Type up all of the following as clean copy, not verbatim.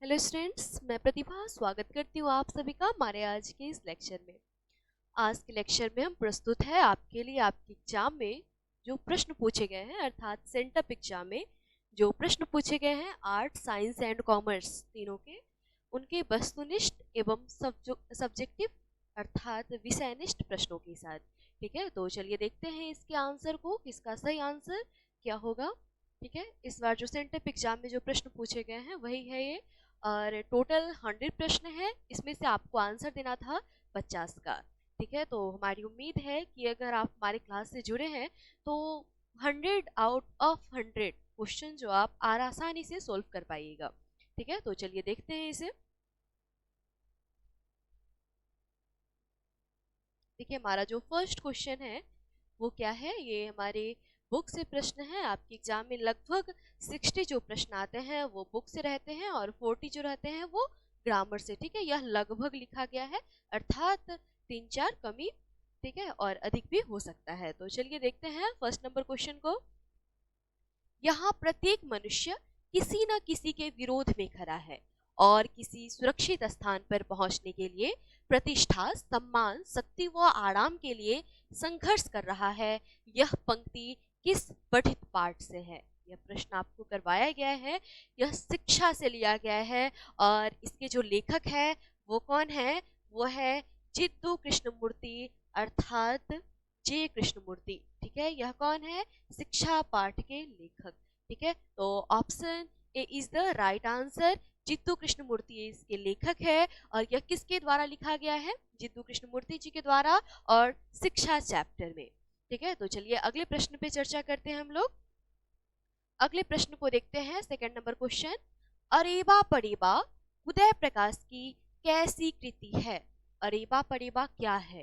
Hello students, मैं प्रतिभा स्वागत करती हूँ आप सभी का हमारे आज के इस लेक्चर में। आज के लेक्चर में हम प्रस्तुत है आपके लिए आपके एग्जाम में जो प्रश्न पूछे गए हैं, अर्थात सेंटअप एग्जाम में जो प्रश्न पूछे गए हैं आर्ट, साइंस एंड कॉमर्स तीनों के, उनके वस्तुनिष्ठ एवं सब्जेक्टिव अर्थात विषयनिष्ठ प्रश्नों के साथ। ठीक है, तो चलिए देखते हैं इसके आंसर को, किसका सही आंसर क्या होगा। ठीक है, इस बार जो सेंटअप एग्जाम में जो प्रश्न पूछे गए हैं वही है ये, और टोटल 100 प्रश्न है, इसमें से आपको आंसर देना था 50 का। ठीक है, तो हमारी उम्मीद है कि अगर आप हमारे क्लास से जुड़े हैं तो 100 आउट ऑफ 100 क्वेश्चन जो आप आसानी से सोल्व कर पाइएगा। ठीक है, तो चलिए देखते हैं इसे। देखिए, हमारा जो फर्स्ट क्वेश्चन है वो क्या है, ये हमारे बुक से प्रश्न है। आपके एग्जाम में लगभग 60 जो प्रश्न आते हैं वो बुक से रहते हैं और 40 जो रहते हैं वो ग्रामर से। ठीक है, यह लगभग लिखा गया है, अर्थात 3-4 कमी, ठीक है, और अधिक भी हो सकता है। तो चलिए देखते हैं फर्स्ट नंबर क्वेश्चन को। यहाँ प्रत्येक मनुष्य किसी न किसी के विरोध में खड़ा है और किसी सुरक्षित स्थान पर पहुंचने के लिए प्रतिष्ठा, सम्मान, शक्ति व आराम के लिए संघर्ष कर रहा है। यह पंक्ति किस पठित पाठ से है? यह प्रश्न आपको करवाया गया है, यह शिक्षा से लिया गया है, और इसके जो लेखक है वो कौन है? वो है जिद्दू कृष्णमूर्ति, अर्थात जे कृष्णमूर्ति। ठीक है, यह कौन है? शिक्षा पाठ के लेखक। ठीक है, तो option A is the right answer. Jiddu Krishnamurti इसके लेखक है, और यह किसके द्वारा लिखा गया है? जिद्दू कृष्णमूर्ति जी के द्वारा, और शिक्षा चैप्टर में। ठीक है, तो चलिए अगले प्रश्न पे चर्चा करते हैं हम लोग। अगले प्रश्न को देखते हैं, second number question. अरेबा परेबा Uday Prakash की कैसी कृति है? अरेबा परेबा क्या है?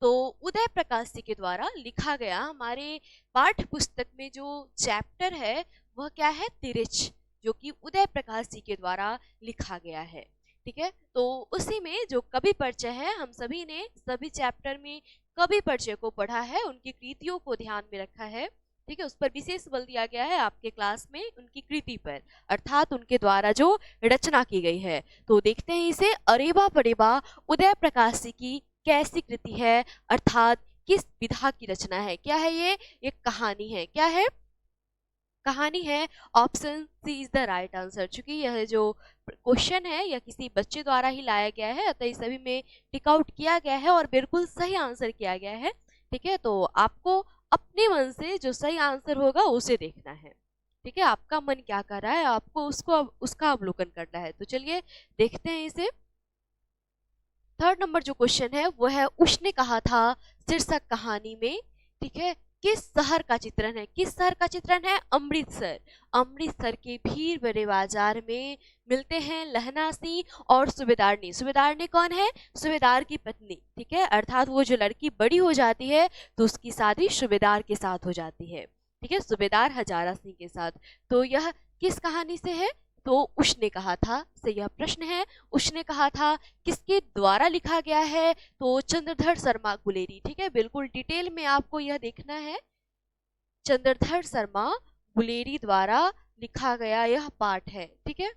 तो उदय प्रकाश जी के द्वारा लिखा गया हमारे पाठ्य पुस्तक में जो चैप्टर है वह क्या है? तिरछ, जो कि उदय प्रकाश जी के द्वारा लिखा गया है। ठीक है, तो उसी में जो कवि परिचय है, हम सभी ने सभी चैप्टर में कवि परिचय को पढ़ा है, उनकी कृतियों को ध्यान में रखा है। ठीक है, उस पर विशेष बल दिया गया है आपके क्लास में, उनकी कृति पर, अर्थात उनके द्वारा जो रचना की गई है। तो देखते हैं इसे, अरेबा परेबा उदय प्रकाश जी की कैसी कृति है, अर्थात किस विधा की रचना है? क्या है ये? एक कहानी है। क्या है? कहानी है। Option C is the right answer. चूंकि यह जो क्वेश्चन है यह किसी बच्चे द्वारा ही लाया गया है, अतः इस सभी में टिक आउट किया गया है और बिल्कुल सही आंसर किया गया है। ठीक है, तो आपको अपने मन से जो सही आंसर होगा उसे देखना है। ठीक है, आपका मन क्या कर रहा है, आपको उसको उसका अवलोकन करना है। तो चलिए देखते हैं इसे। थर्ड नंबर जो क्वेश्चन है वो है, उसने कहा था शीर्षक कहानी में। ठीक है, किस शहर का चित्रण है? किस शहर का चित्रण है? अमृतसर। अमृतसर के भीड़ भरे बाजार में मिलते हैं लहना सिंह और सूबेदारनी। सूबेदारनी कौन है? सूबेदार की पत्नी। ठीक है, अर्थात वो जो लड़की बड़ी हो जाती है तो उसकी शादी सूबेदार के साथ हो जाती है। ठीक है, सूबेदार हजारा सिंह के साथ। तो यह किस कहानी से है? तो उसने कहा था से यह प्रश्न है। उसने कहा था किसके द्वारा लिखा गया है? तो चंद्रधर शर्मा गुलेरी। ठीक है, बिल्कुल डिटेल में आपको यह देखना है। चंद्रधर शर्मा गुलेरी द्वारा लिखा गया यह पाठ है। ठीक है,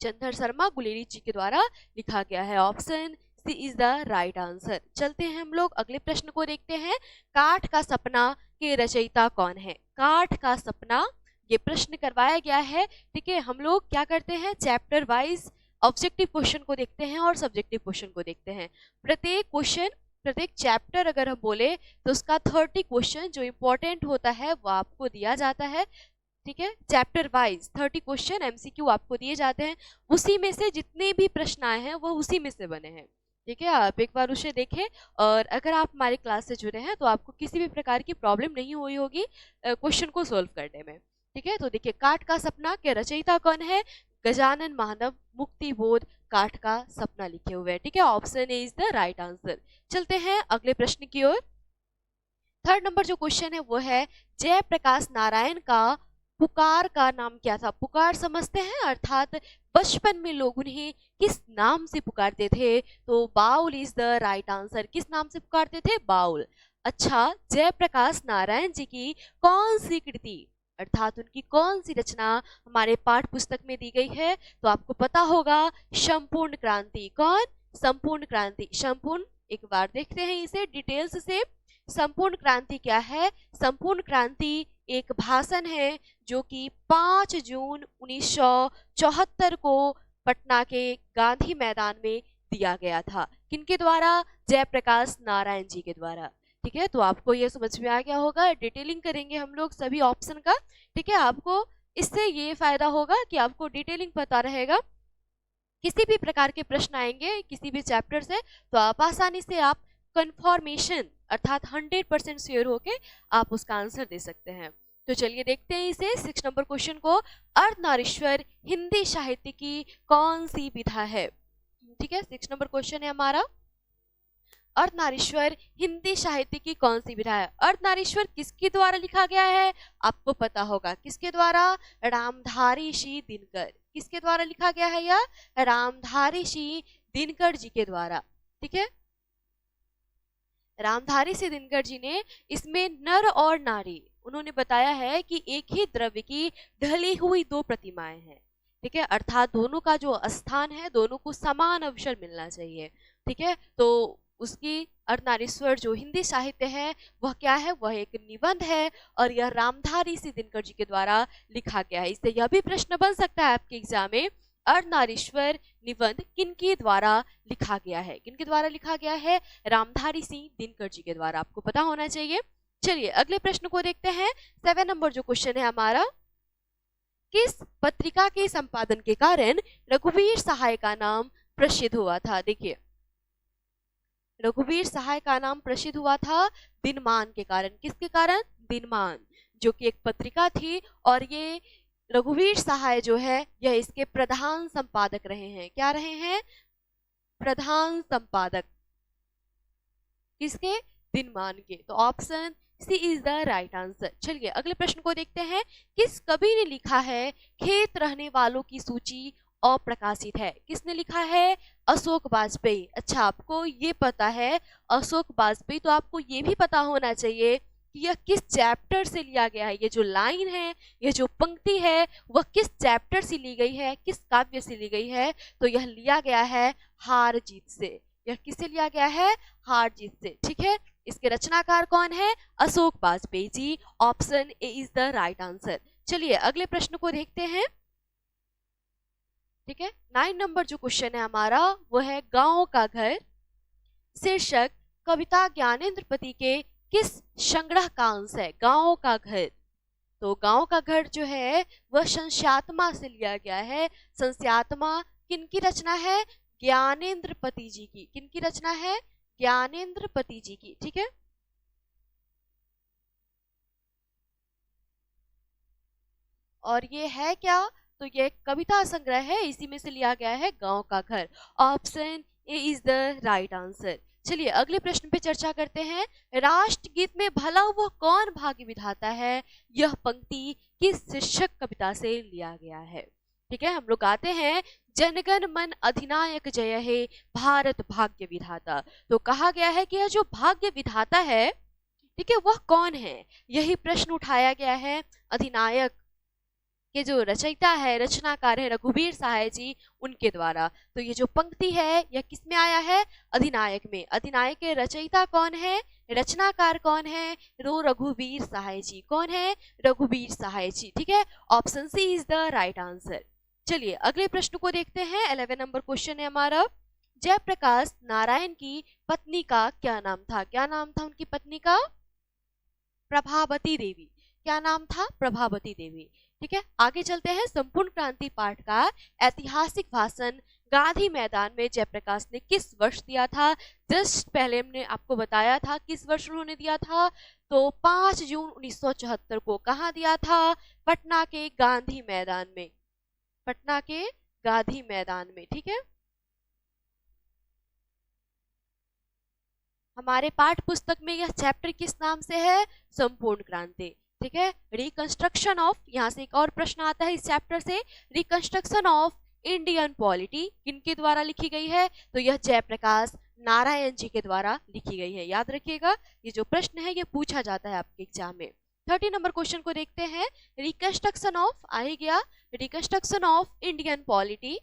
चंद्रधर शर्मा गुलेरी जी के द्वारा लिखा गया है। Option C is the right answer. चलते हैं हम लोग अगले प्रश्न को देखते हैं। काठ का सपना के रचयिता कौन है? काठ का सपना ये प्रश्न करवाया गया है। ठीक है, हम लोग क्या करते हैं, चैप्टर वाइज ऑब्जेक्टिव क्वेश्चन को देखते हैं और सब्जेक्टिव क्वेश्चन को देखते हैं। प्रत्येक क्वेश्चन, प्रत्येक चैप्टर अगर हम बोले तो उसका 30 क्वेश्चन जो इंपॉर्टेंट होता है वो आपको दिया जाता है। ठीक है, चैप्टर वाइज 30 क्वेश्चन एमसीक्यू आपको दिए जाते हैं, उसी में से जितने भी प्रश्न आए हैं वो उसी में से बने हैं। ठीक है, आप एक बार उसे देखें, और अगर आप हमारे क्लास से जुड़े हैं तो आपको किसी भी प्रकार की प्रॉब्लम नहीं हुई होगी क्वेश्चन को सोल्व करने में। ठीक है, तो देखिए, काठ का सपना के रचयिता कौन है? गजानन मानव मुक्ति बोध काठ का सपना लिखे हुए हैं। ठीक है, option A is the right answer. चलते हैं अगले प्रश्न की ओर। थर्ड नंबर जो क्वेश्चन है वो है, जयप्रकाश नारायण का पुकार का नाम क्या था? पुकार समझते हैं, अर्थात बचपन में लोग उन्हें किस नाम से पुकारते थे? तो Baul is the right answer. किस नाम से पुकारते थे? बाउल। अच्छा, जयप्रकाश नारायण जी की कौन सी कृति अर्थात उनकी कौन सी रचना हमारे पाठ पुस्तक में दी गई है? तो आपको पता होगा संपूर्ण क्रांति। कौन? संपूर्ण क्रांति। संपूर्ण, एक बार देखते हैं इसे डिटेल्स से। संपूर्ण क्रांति क्या है? संपूर्ण क्रांति एक भाषण है जो कि 5 जून 1974 को पटना के गांधी मैदान में दिया गया था। किनके द्वारा? जयप्रकाश नारायण जी के द्वारा। ठीक है, तो आपको ये समझ में आ गया होगा। डिटेलिंग करेंगे हम लोग सभी ऑप्शन का। ठीक है, आपको इससे ये फायदा होगा कि आपको डिटेलिंग पता रहेगा। किसी भी प्रकार के प्रश्न आएंगे किसी भी चैप्टर से, तो आप आसानी से आप कंफर्मेशन अर्थात 100% श्योर होके आप उसका आंसर दे सकते हैं। तो चलिए देखते हैं इसे 6 नंबर क्वेश्चन को। अर्धनारीश्वर हिंदी साहित्य की कौन सी विधा है? ठीक है, 6 नंबर क्वेश्चन है हमारा। अर्धनारीश्वर हिंदी साहित्य की कौन सी विधा है? अर्धनारीश्वर किसके द्वारा लिखा गया है? आपको पता होगा किसके द्वारा? रामधारी सिंह दिनकर। किसके द्वारा लिखा गया है यह? रामधारी सिंह दिनकर जी के द्वारा। ठीक है, रामधारी सिंह दिनकर जी ने इसमें नर और नारी उन्होंने बताया है कि एक ही द्रव्य की ढली हुई 2 प्रतिमाएं हैं। ठीक है, अर्थात दोनों का जो स्थान है दोनों को समान अवसर मिलना चाहिए। ठीक है, तो उसकी अर्धनारीश्वर जो हिंदी साहित्य है वह क्या है? वह एक निबंध है और यह रामधारी सिंह दिनकर जी के द्वारा लिखा गया है। इससे यह भी प्रश्न बन सकता है आपके एग्जाम में, अर्धनारीश्वर निबंध किनके द्वारा लिखा गया है? किनके द्वारा लिखा गया है? रामधारी सिंह दिनकर जी के द्वारा। आपको पता होना चाहिए। चलिए अगले प्रश्न को देखते हैं। 7 नंबर जो क्वेश्चन है हमारा, किस पत्रिका के संपादन के कारण रघुवीर सहाय का नाम प्रसिद्ध हुआ था? देखिए, रघुवीर सहाय का नाम प्रसिद्ध हुआ था दिनमान के कारण। किसके कारण? दिनमान, जो कि एक पत्रिका थी और ये रघुवीर सहाय जो है यह इसके प्रधान संपादक रहे हैं। क्या रहे हैं? प्रधान संपादक। किसके? दिनमान के। तो option C is the right answer. चलिए अगले प्रश्न को देखते हैं। किस कवि ने लिखा है खेत रहने वालों की सूची अप्रकाशित है? किसने लिखा है? अशोक वाजपेयी। अच्छा, आपको ये पता है अशोक वाजपेयी, तो आपको ये भी पता होना चाहिए कि यह किस चैप्टर से लिया गया है। ये जो लाइन है, ये जो पंक्ति है, वह किस चैप्टर से ली गई है, किस काव्य से ली गई है? तो यह लिया गया है हार जीत से। यह किससे लिया गया है? हार जीत से। ठीक है, इसके रचनाकार कौन है? Ashok Vajpeyi ji. Option A is the right answer. चलिए अगले प्रश्न को देखते हैं। ठीक है, 9 नंबर जो क्वेश्चन है हमारा वो है गांव का घर शीर्षक कविता ज्ञानेंद्रपति के किस संग्रह का अंश है? गांव का घर। तो गांव का घर जो है वह संस्यात्मा से लिया गया है। संस्यात्मा किनकी रचना है? ज्ञानेंद्रपति जी की। किनकी रचना है? ज्ञानेंद्रपति जी की। ठीक है, और ये है क्या? तो ये कविता संग्रह है, इसी में से लिया गया है गांव का घर। Option A is the right answer. चलिए अगले प्रश्न पे चर्चा करते हैं। राष्ट्रगीत में भला वह कौन भाग्य विधाता है? यह पंक्ति किस शीर्षक कविता से लिया गया है? ठीक है, हम लोग गाते हैं जनगण मन अधिनायक जय हे भारत भाग्य विधाता। तो कहा गया है कि यह जो भाग्य विधाता है, ठीक है, वह कौन है? यही प्रश्न उठाया गया है। अधिनायक के जो रचयिता है, रचनाकार है रघुवीर सहाय जी, उनके द्वारा। तो ये जो पंक्ति है यह किस में आया है? अधिनायक में। अधिनायक के रचयिता कौन है? रचनाकार कौन है? रघुवीर सहाय जी। कौन है? रघुवीर सहाय जी। ठीक है, option C is the right answer. चलिए अगले प्रश्न को देखते हैं। 11 नंबर क्वेश्चन है हमारा। जयप्रकाश नारायण की पत्नी का क्या नाम था? क्या नाम था उनकी पत्नी का? प्रभावती देवी। क्या नाम था? प्रभावती देवी। ठीक है, आगे चलते हैं। संपूर्ण क्रांति पाठ का ऐतिहासिक भाषण गांधी मैदान में जयप्रकाश ने किस वर्ष दिया था? जस्ट पहले हमने आपको बताया था किस वर्ष उन्होंने दिया था। तो 5 जून 1974 को कहाँ दिया था? पटना के गांधी मैदान में। पटना के गांधी मैदान में। ठीक है, हमारे पाठ पुस्तक में यह चैप्टर किस नाम से है? संपूर्ण क्रांति। ठीक है, रिकंस्ट्रक्शन ऑफ, यहाँ से एक और प्रश्न आता है इस चैप्टर से, रिकंस्ट्रक्शन ऑफ इंडियन पॉलिटी किनके द्वारा लिखी गई है? तो यह जयप्रकाश नारायण जी के द्वारा लिखी गई है। याद रखिएगा, ये जो प्रश्न है ये पूछा जाता है आपके एग्जाम में। 30 नंबर क्वेश्चन को देखते हैं। रिकंस्ट्रक्शन ऑफ आ ही गया, रिकंस्ट्रक्शन ऑफ इंडियन पॉलिटी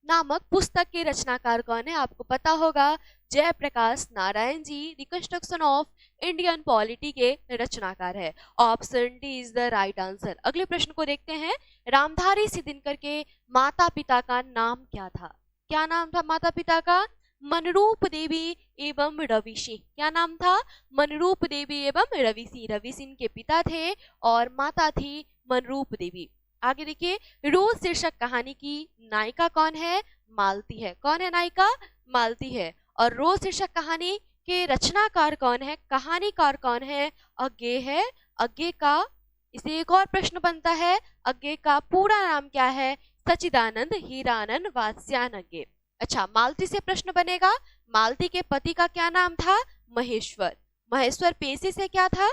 नामक पुस्तक के रचनाकार कौन है? आपको पता होगा, Jayaprakash Narayan ji reconstruction of Indian polity के रचनाकार है। Option D is the right answer. अगले प्रश्न को देखते हैं। रामधारी सिद्दीनकर के माता पिता का नाम क्या था? क्या नाम था माता पिता का? मनरूप देवी एवं रवि सिंह। क्या नाम था? मनरूप देवी एवं रवि सिंह। रवि सिंह के पिता थे और माता थी मनरूप देवी। आगे देखिए, रोज शीर्षक कहानी की नायिका कौन है? मालती है। कौन है नायिका? मालती है। और रोज शीर्षक कहानी के रचनाकार कौन है? कहानीकार कौन है? अज्ञे है। अज्ञे का, इसे एक और प्रश्न बनता है, अज्ञे का पूरा नाम क्या है? सच्चिदानंद हीरानंद वात्स्यायन। अच्छा, मालती से प्रश्न बनेगा, मालती के पति का क्या नाम था? महेश्वर। महेश्वर पेशे से क्या था?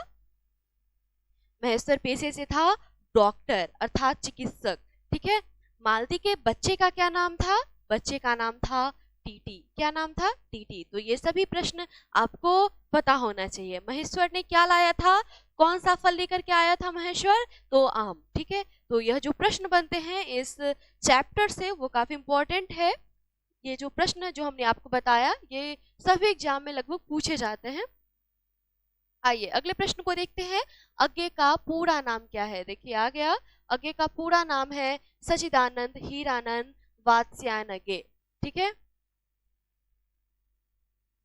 महेश्वर पेशे से था डॉक्टर अर्थात चिकित्सक। ठीक है। मालती के बच्चे का क्या नाम था? बच्चे का नाम था टीटी। क्या नाम था? टीटी। तो ये सभी प्रश्न आपको पता होना चाहिए। महेश्वर ने क्या लाया था? कौन सा फल लेकर के आया था महेश्वर? तो आम। ठीक है। तो यह जो प्रश्न बनते हैं इस चैप्टर से वो काफी इंपॉर्टेंट है। ये जो प्रश्न जो हमने आपको बताया ये सभी एग्जाम में लगभग पूछे जाते हैं। आइए अगले प्रश्न को देखते हैं। अज्ञे का पूरा नाम क्या है? देखिए आ गया, अज्ञे का पूरा नाम है सच्चिदानंद हीरानंद वात्स्यायन। ठीक है,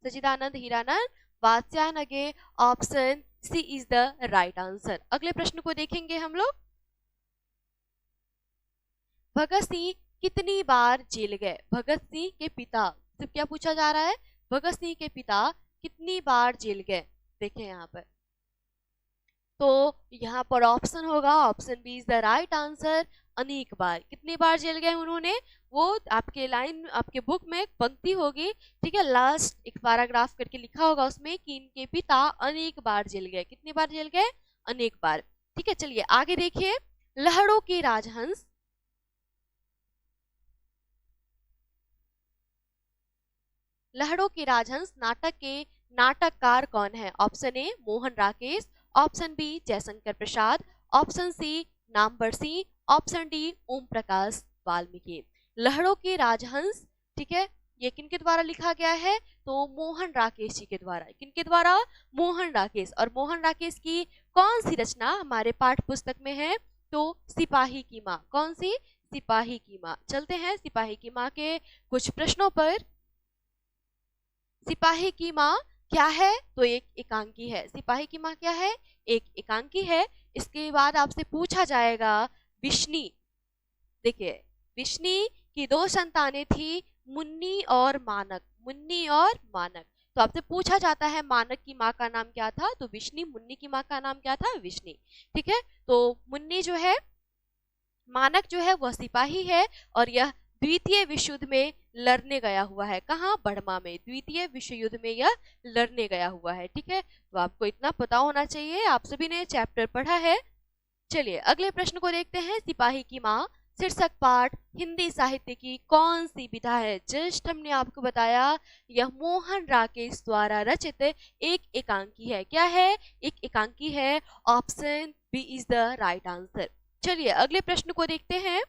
Sachchidanand Hiranand Vatsyayan. Option C is the right answer. अगले प्रश्न को देखेंगे हम लोग। भगत सिंह कितनी बार जेल गए? भगत सिंह के पिता, सिर्फ क्या पूछा जा रहा है? भगत सिंह के पिता कितनी बार जेल गए? देखें यहाँ पर, तो यहाँ पर ऑप्शन होगा, option B is the right answer, अनेक बार। कितनी बार जेल गए उन्होंने? वो आपके लाइन, आपके बुक में एक पंक्ति होगी, ठीक है, लास्ट एक पैराग्राफ करके लिखा होगा उसमें कि इनके पिता अनेक बार जेल गए। कितनी बार जेल गए? अनेक बार। ठीक है, चलिए आगे देखिए। लहरों के राजहंस, लहरों के राजहंस नाटक के नाटककार कौन है? Option A Mohan Rakesh, option B Jaishankar Prasad, option C Namvar Singh, option D Om Prakash Valmiki. लहरों के राजहंस, ठीक है, ये किनके द्वारा लिखा गया है? तो मोहन राकेश जी के द्वारा। किनके द्वारा? मोहन राकेश। और मोहन राकेश की कौन सी रचना हमारे पाठ्य पुस्तक में है? तो सिपाही की माँ। कौन सी? सिपाही की माँ। चलते हैं सिपाही की माँ के कुछ प्रश्नों पर। सिपाही की माँ क्या है? तो एक एकांकी है। सिपाही की माँ क्या है? एक एकांकी है। इसके बाद आपसे पूछा जाएगा विष्णी। देखिए, विष्णी की दो संतानें थी, मुन्नी और मानक। मुन्नी और मानक। तो आपसे पूछा जाता है मानक की माँ का नाम क्या था? तो विष्णी। मुन्नी की माँ का नाम क्या था? विष्णी। ठीक है, तो मुन्नी जो है, मानक जो है वह सिपाही है और यह द्वितीय विश्व युद्ध में लड़ने गया हुआ है। कहाँ? बर्मा में। द्वितीय विश्व युद्ध में यह लड़ने गया हुआ है। ठीक है, तो आपको इतना पता होना चाहिए, आप सभी ने चैप्टर पढ़ा है। चलिए अगले प्रश्न को देखते हैं। सिपाही की माँ शीर्षक पाठ हिंदी साहित्य की कौन सी विधा है? जस्ट हमने आपको बताया, यह मोहन राकेश द्वारा रचित एक एकांकी है। क्या है? एक एकांकी है। Option B is the right answer. चलिए अगले प्रश्न को देखते हैं।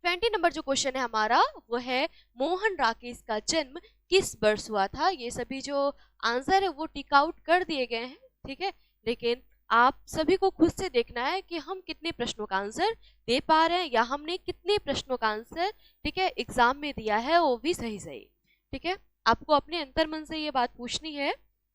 20 नंबर जो क्वेश्चन है हमारा वो है, मोहन राकेश का जन्म किस वर्ष हुआ था? ये सभी जो आंसर है वो टिक आउट कर दिए गए हैं। ठीक है, लेकिन आप सभी को खुद से देखना है कि हम कितने प्रश्नों का आंसर दे पा रहे हैं या हमने कितने प्रश्नों का आंसर, ठीक है, एग्जाम में दिया है वो भी सही सही। ठीक है, आपको अपने अंतर्मन से ये बात पूछनी है।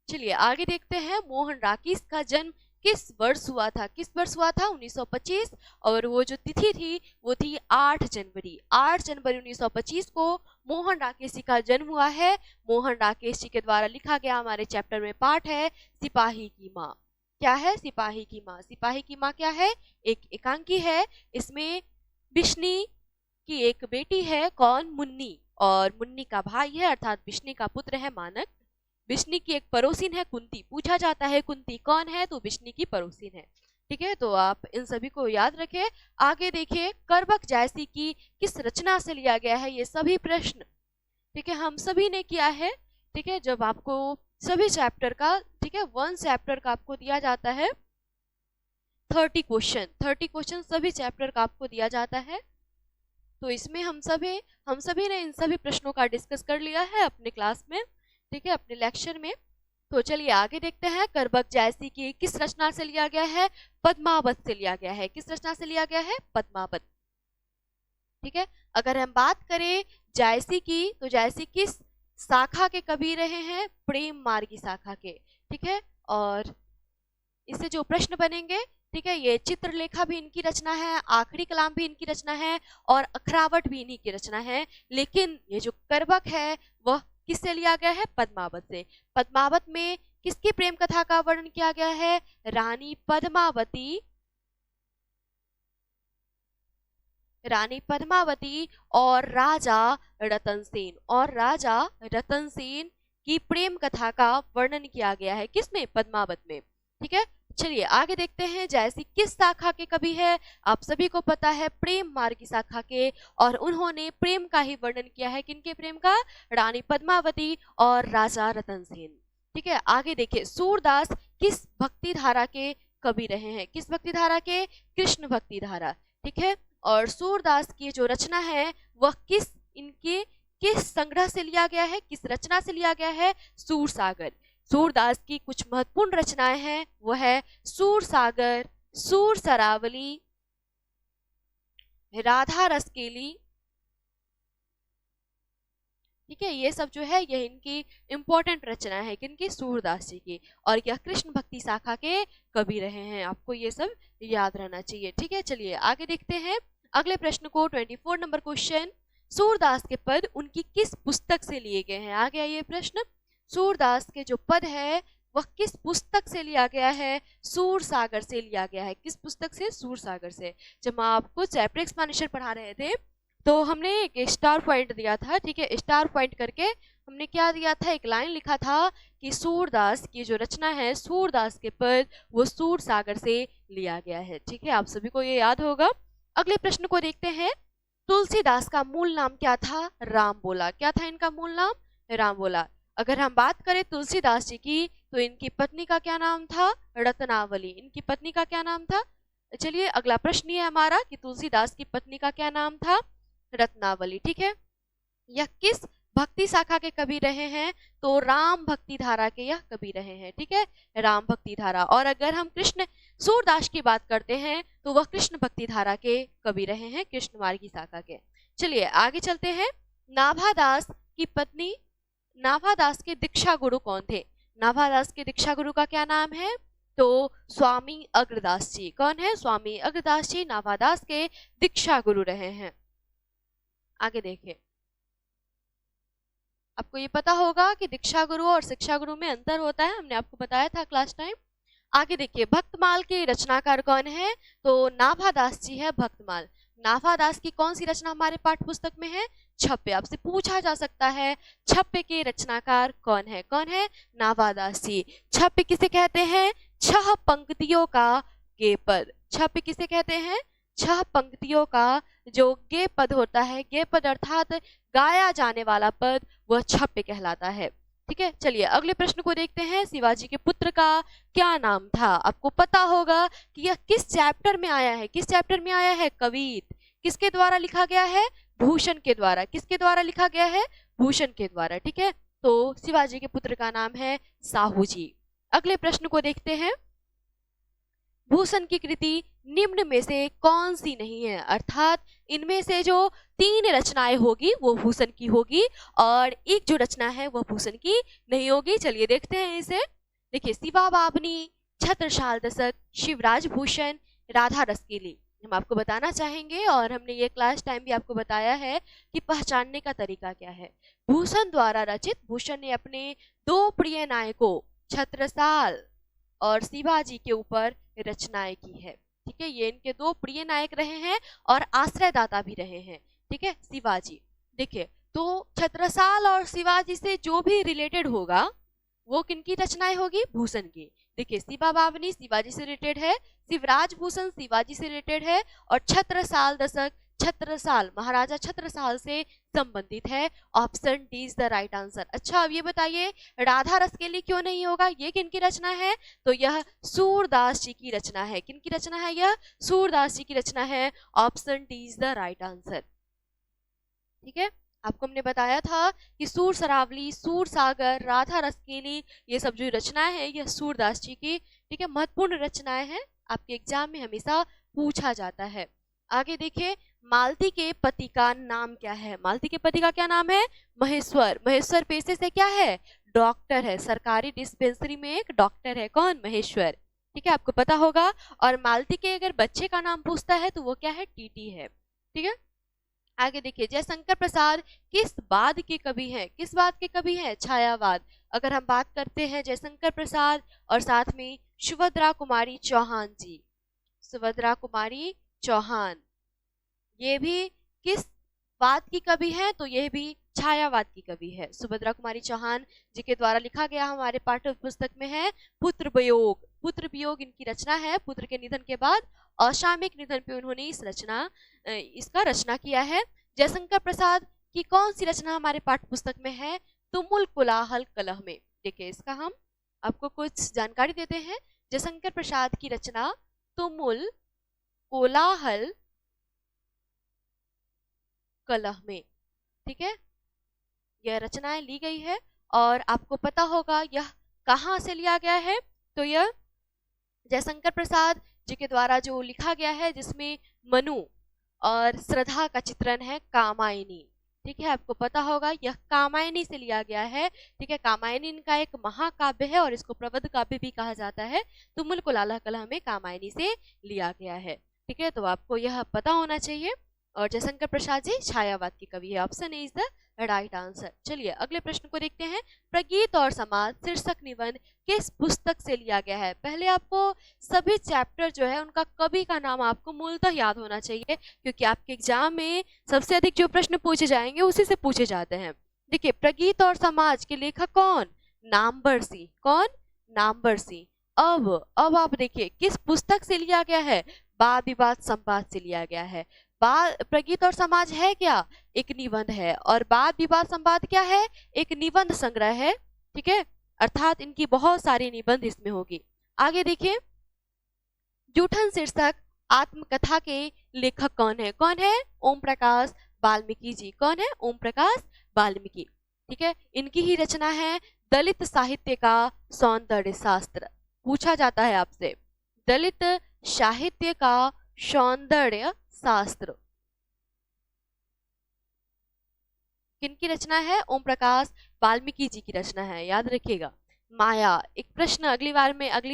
चलिए आगे देखते हैं। मोहन राकेश का जन्म किस वर्ष हुआ था? किस वर्ष हुआ था? 1925। और वो जो तिथि थी वो थी 8 जनवरी। 8 जनवरी 1925 को मोहन राकेश जी का जन्म हुआ है। मोहन राकेश जी के द्वारा लिखा गया हमारे चैप्टर में पाठ है सिपाही की माँ। क्या है? सिपाही की माँ। सिपाही की माँ क्या है? एक एकांकी है। इसमें विष्णी की एक बेटी है, कौन? मुन्नी। और मुन्नी का भाई है अर्थात विष्णी का पुत्र है मानक। विष्णी की एक पड़ोसिन है कुंती। पूछा जाता है कुंती कौन है? तो विष्णी की पड़ोसिन है। ठीक है, तो आप इन सभी को याद रखें। आगे देखिए, करबक जायसी की किस रचना से लिया गया है? ये सभी प्रश्न, ठीक है, हम सभी ने किया है। ठीक है, जब आपको सभी चैप्टर का, ठीक है, 1 चैप्टर का आपको दिया जाता है 30 क्वेश्चन सभी चैप्टर का आपको दिया जाता है। तो इसमें हम सभी ने इन सभी प्रश्नों का डिस्कस कर लिया है अपने क्लास में, ठीक है, अपने लेक्चर में। तो चलिए आगे देखते हैं। करबक जैसी की किस रचना से लिया गया है? पद्मावत से लिया गया है। किस रचना से लिया गया है? पद्मावत, ठीक है। अगर हम बात करें जायसी की, तो जायसी किस शाखा के कवि रहे हैं? प्रेम मार्गी शाखा के, ठीक है। और इससे जो प्रश्न बनेंगे, ठीक है, ये चित्रलेखा भी इनकी रचना है, आखिरी कलाम भी इनकी रचना है और अखरावट भी इन्हीं की रचना है। लेकिन ये जो करबक है वह किससे लिया गया है? पद्मावत से। पद्मावत में किसकी प्रेम कथा का वर्णन किया गया है? रानी पद्मावती और राजा रतन सेन की प्रेम कथा का वर्णन किया गया है। किसमें? पद्मावत में, ठीक है। चलिए आगे देखते हैं। जैसी किस शाखा के कवि है? आप सभी को पता है प्रेम मार्गी शाखा के, और उन्होंने प्रेम का ही वर्णन किया है। किनके प्रेम का? रानी पद्मावती और राजा रतन सेन, ठीक है। आगे देखिए, सूरदास किस भक्ति धारा के कवि रहे हैं? किस भक्ति धारा के? कृष्ण भक्ति धारा, ठीक है। और सूरदास की जो रचना है वह किस संग्रह से लिया गया है? किस रचना से लिया गया है? सूरसागर। सूरदास की कुछ महत्वपूर्ण रचनाएं हैं, वह है सूरसागर, सूर सरावली, राधा रसकेली, ठीक है। ये सब जो है यह इनकी इंपॉर्टेंट रचना है, किनकी? सूरदास जी की। और यह कृष्ण भक्ति शाखा के कवि रहे हैं। आपको ये सब याद रहना चाहिए, ठीक है। चलिए आगे देखते हैं अगले प्रश्न को। 24 नंबर क्वेश्चन, सूरदास के पद उनकी किस पुस्तक से लिए गए हैं? आ गया ये प्रश्न। सूरदास के जो पद है वह किस पुस्तक से लिया गया है? सूरसागर से लिया गया है। किस पुस्तक से? सूरसागर से। जब हम आपको चैप्टर एक्सप्लेनेशन पढ़ा रहे थे तो हमने एक स्टार पॉइंट दिया था, ठीक है। स्टार पॉइंट करके हमने क्या दिया था? एक लाइन लिखा था कि सूरदास की जो रचना है, सूरदास के पद, वो सूरसागर से लिया गया है, ठीक है। आप सभी को ये याद होगा। अगले प्रश्न को देखते हैं। तुलसीदास का मूल नाम क्या था? राम बोला। क्या था इनका मूल नाम? राम बोला। अगर हम बात करें तुलसीदास जी की, तो इनकी पत्नी का क्या नाम था? रत्नावली। इनकी पत्नी का क्या नाम था? चलिए अगला प्रश्न ये हमारा कि तुलसीदास की पत्नी का क्या नाम था? रत्नावली, ठीक है। यह किस भक्ति शाखा के कवि रहे हैं? तो राम भक्ति धारा के यह कवि रहे हैं, ठीक है, राम भक्ति धारा। और अगर हम कृष्ण सूरदास की बात करते हैं तो वह कृष्ण भक्ति धारा के कवि रहे हैं, कृष्ण मार्गी शाखा के। चलिए आगे चलते हैं। नाभादास की पत्नी, नाभादास के दीक्षा गुरु कौन थे? नाभादास के दीक्षा गुरु का क्या नाम है? तो स्वामी अग्रदास जी। कौन है? स्वामी अग्रदास जी नाभादास के दीक्षा गुरु रहे हैं। आगे देखिए, आपको ये पता होगा कि दीक्षा गुरु और शिक्षा गुरु में अंतर होता है, हमने आपको बताया था क्लास टाइम। आगे देखिए, भक्तमाल के रचनाकार कौन है? तो नाभादास जी है भक्तमाल। नाभादास की कौन सी रचना हमारे पाठ्य पुस्तक में है? छप्पे। आपसे पूछा जा सकता है छप्पे के रचनाकार कौन है? कौन है? नाभादास जी। छप्पे किसे कहते हैं? 6 पंक्तियों का गे पद। छप्पे किसे कहते हैं? 6 पंक्तियों का जो गे पद होता है, गे पद अर्थात गाया जाने वाला पद, वह छप्पे कहलाता है, ठीक है। चलिए अगले प्रश्न को देखते हैं। शिवाजी के पुत्र का क्या नाम था? आपको पता होगा कि यह किस चैप्टर में आया है? किस चैप्टर में आया है? कवित। किसके द्वारा लिखा गया है? भूषण के द्वारा। किसके द्वारा लिखा गया है? भूषण के द्वारा, ठीक है। तो शिवाजी के पुत्र का नाम है साहू जी। अगले प्रश्न को देखते हैं। भूषण की कृति निम्न में से कौन सी नहीं है? अर्थात इनमें से जो 3 रचनाएं होगी वो भूषण की होगी और एक जो रचना है वह भूषण की नहीं होगी। चलिए देखते हैं इसे। देखिए, शिवा बाबनी, छत्रसाल दशक, शिवराज भूषण, राधा रसकेली। हम आपको बताना चाहेंगे और हमने ये क्लास टाइम भी आपको बताया है कि पहचानने का तरीका क्या है। भूषण द्वारा रचित, भूषण ने अपने 2 प्रिय नायकों छत्रसाल और शिवाजी के ऊपर रचनाएं की है, ठीक है। ये इनके 2 प्रिय नायक रहे हैं और आश्रयदाता भी रहे हैं, ठीक है, शिवाजी। देखिए, तो छत्रसाल और शिवाजी से जो भी रिलेटेड होगा वो किनकी रचनाएं होगी? भूषण की। देखिए, शिवा बावनी शिवाजी से रिलेटेड है, शिवराज भूषण शिवाजी से रिलेटेड है और छत्रसाल दशक छत्रसाल, महाराजा छत्रसाल से संबंधित है। Option D is the right answer. अच्छा अब ये बताइए राधा रस के लिए क्यों नहीं होगा, ये किनकी रचना है? तो यह सूरदास जी की रचना है। किनकी रचना है? यह सूरदास जी की रचना है। Option D is the right answer. ठीक है, आपको हमने बताया था कि सूर सरावली, सूर सागर, राधा रसकेली, ये सब जो रचनाएं हैं यह सूरदास जी की, ठीक है, महत्वपूर्ण रचनाएं हैं, आपके एग्जाम में हमेशा पूछा जाता है। आगे देखिए, मालती के पति का नाम क्या है? मालती के पति का क्या नाम है? महेश्वर। महेश्वर पेशे से क्या है? डॉक्टर है, सरकारी डिस्पेंसरी में एक डॉक्टर है। कौन? महेश्वर। ठीक है, आपको पता होगा। और मालती के अगर बच्चे का नाम पूछता है तो वो क्या है? टीटी है। ठीक है, आगे देखिए, जयशंकर प्रसाद किस वाद के कवि हैं? किस वाद के कवि हैं? छायावाद। अगर हम बात करते हैं जयशंकर प्रसाद और साथ में सुभद्रा कुमारी चौहान जी, सुभद्रा कुमारी चौहान, ये भी किस वाद की कवि है? तो यह भी छायावाद की कवि है। सुभद्रा कुमारी चौहान जी के द्वारा लिखा गया हमारे पाठ्य पुस्तक में है पुत्र वियोग। पुत्र वियोग इनकी रचना है। पुत्र के निधन के बाद असामयिक निधन पे उन्होंने इसका रचना किया है। जयशंकर प्रसाद की कौन सी रचना हमारे पाठ्य पुस्तक में है? तुमुल कोलाहल कलह में। देखिए, इसका हम आपको कुछ जानकारी देते हैं। जयशंकर प्रसाद की रचना तुमुल कोलाहल कलह में, ठीक है, यह रचनाएं ली गई है। और आपको पता होगा यह कहाँ से लिया गया है? तो यह जयशंकर प्रसाद जी के द्वारा जो लिखा गया है, जिसमें मनु और श्रद्धा का चित्रण है, कामायनी। ठीक है, आपको पता होगा यह कामायनी से लिया गया है। ठीक है, कामायनी इनका एक महाकाव्य है और इसको प्रबंध काव्य भी कहा जाता है। तुमुल कोलाहल कलह में कामायनी से लिया गया है। ठीक है, तो आपको यह पता होना चाहिए। और जयशंकर प्रसाद जी छायावाद की कवि है। Option A is the right answer. चलिए अगले प्रश्न को देखते हैं। प्रगीत और समाज शीर्षक निबंध किस पुस्तक से लिया गया है? पहले आपको सभी चैप्टर जो है उनका कवि का नाम आपको मूलतः याद होना चाहिए, क्योंकि आपके एग्जाम में सबसे अधिक जो प्रश्न पूछे जाएंगे उसी से पूछे जाते हैं। देखिए, प्रगीत और समाज के लेखक कौन? नामवरसी। कौन? नामवरसी। अब आप देखिए किस पुस्तक से लिया गया है? वाद विवाद संवाद से लिया गया है। प्रगीत और समाज है क्या? एक निबंध है। और वाद विवाद संवाद क्या है? एक निबंध संग्रह है। ठीक है, अर्थात इनकी बहुत सारी निबंध इसमें होगी। आगे देखिए, जूठन शीर्षक आत्मकथा के लेखक कौन है? कौन है? ओम प्रकाश वाल्मीकि जी। कौन है? ओम प्रकाश वाल्मीकि। ठीक है, इनकी ही रचना है दलित साहित्य का सौंदर्य शास्त्र। पूछा जाता है आपसे, दलित साहित्य का सौंदर्य शास्त्र किनकी रचना है? ओम प्रकाश वाल्मीकि जी की रचना है, याद रखिएगा। माया, एक प्रश्न अगली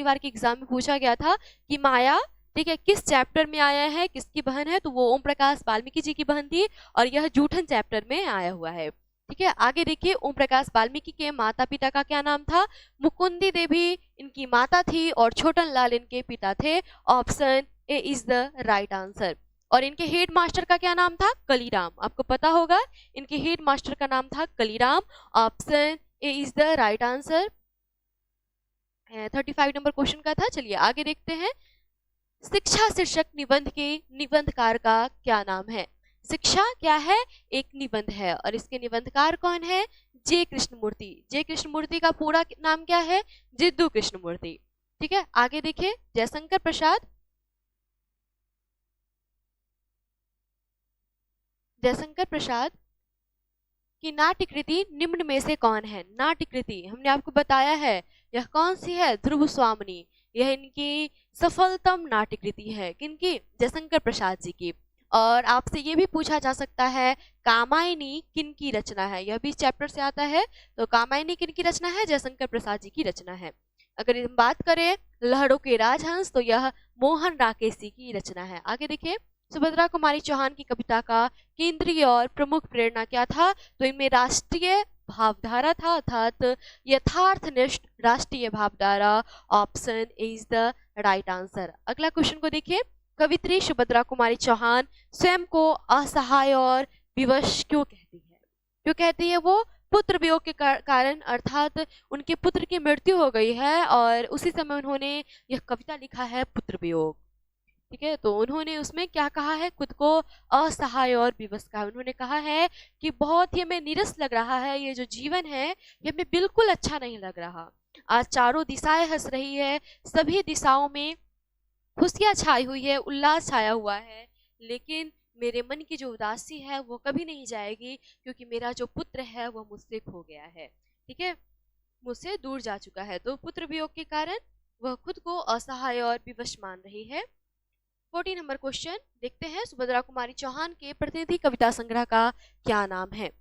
बार के एग्जाम में पूछा गया था कि माया, ठीक है, किस चैप्टर में आया है, किसकी बहन है? तो वो ओम प्रकाश वाल्मीकि जी की बहन थी और यह जूठन चैप्टर में आया हुआ है। ठीक है, आगे देखिए, ओम प्रकाश वाल्मीकि के माता पिता का क्या नाम था? मुकुंदी देवी इनकी माता थी और छोटन लाल इनके पिता थे। Option A is the right answer. और इनके हेड मास्टर का क्या नाम था? कलीराम। आपको पता होगा इनके हेड मास्टर का नाम था Kaliram. Option A is the right answer. 35 number question का था। चलिए आगे देखते हैं। शिक्षा शीर्षक निबंध के निबंधकार का क्या नाम है? शिक्षा क्या है? एक निबंध है और इसके निबंधकार कौन है? जे कृष्णमूर्ति। जे कृष्णमूर्ति का पूरा नाम क्या है? जिद्दू कृष्णमूर्ति। ठीक है, आगे देखिए, जयशंकर प्रसाद, जयशंकर प्रसाद की नाट्यकृति निम्न में से कौन है? नाट्यकृति हमने आपको बताया है, यह कौन सी है? ध्रुव स्वामिनी। यह इनकी सफलतम नाट्यकृति है। किनकी? जयशंकर प्रसाद जी की। और आपसे ये भी पूछा जा सकता है, कामायनी किनकी रचना है? यह भी चैप्टर से आता है। तो कामायनी किनकी रचना है? जयशंकर प्रसाद जी की रचना है। अगर हम बात करें लहरों के राजहंस, तो यह मोहन राकेशी की रचना है। आगे देखिए, सुभद्रा कुमारी चौहान की कविता का केंद्रीय और प्रमुख प्रेरणा क्या था? तो इनमें राष्ट्रीय भावधारा था, अर्थात यथार्थनिष्ठ राष्ट्रीय भावधारा। Option is the right answer. अगला क्वेश्चन को देखिए, कवित्री सुभद्रा कुमारी चौहान स्वयं को असहाय और विवश क्यों कहती है? क्यों कहती है वो? पुत्र वियोग के कारण, अर्थात उनके पुत्र की मृत्यु हो गई है और उसी समय उन्होंने यह कविता लिखा है, पुत्र वियोग। ठीक है, तो उन्होंने उसमें क्या कहा है, खुद को असहाय और विवश कहा। उन्होंने कहा है कि बहुत ही हमें नीरस लग रहा है, ये जो जीवन है ये हमें बिल्कुल अच्छा नहीं लग रहा। आज चारों दिशाएं हंस रही है, सभी दिशाओं में खुशियां छाई हुई है, उल्लास छाया हुआ है, लेकिन मेरे मन की जो उदासी है वो कभी नहीं जाएगी, क्योंकि मेरा जो पुत्र है वो मुझसे खो गया है। ठीक है, मुझसे दूर जा चुका है। तो पुत्र वियोग के कारण वह खुद को असहाय और विवश मान रही है। 14 नंबर क्वेश्चन देखते हैं, सुभद्रा कुमारी चौहान के प्रतिनिधि कविता संग्रह का क्या नाम है।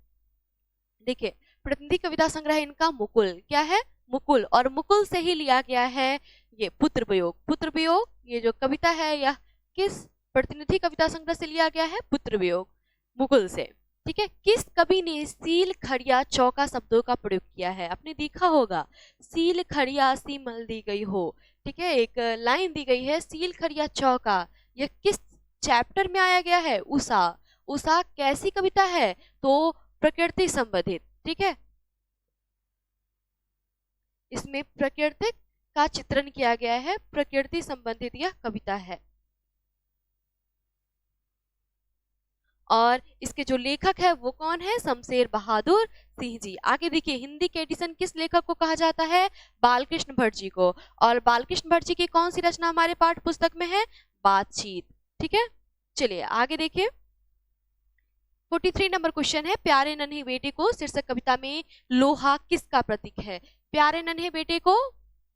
देखिए, प्रतिनिधि कविता संग्रह इनका मुकुल, क्या है, मुकुल, और मुकुल से ही लिया गया है ये पुत्र वियोग। पुत्र वियोग ये जो कविता है यह किस प्रतिनिधि कविता संग्रह से लिया गया है, पुत्र वियोग, मुकुल से। ठीक है, किस कवि ने सील खड़िया चौका शब्दों का प्रयोग किया है। आपने देखा होगा, सील खड़िया सी मल दी गई हो। ठीक है, एक लाइन दी गई है, सील खड़िया चौका, यह किस चैप्टर में आया गया है, उषा। उषा कैसी कविता है, तो प्रकृति संबंधित। ठीक है, इसमें प्रकृति का चित्रण किया गया है, प्रकृति संबंधित यह कविता है। और इसके जो लेखक है वो कौन है, शमशेर बहादुर सिंह जी। आगे देखिए, हिंदी के एडिशन किस लेखक को कहा जाता है, बालकृष्ण भट्ट जी को। और बालकृष्ण भट्ट जी की कौन सी रचना हमारे पाठ्य पुस्तक में है, बातचीत। ठीक है, चलिए आगे देखिए। 43 नंबर क्वेश्चन है, प्यारे नन्हे बेटे को शीर्षक कविता में लोहा किसका प्रतीक है। प्यारे नन्हे बेटे को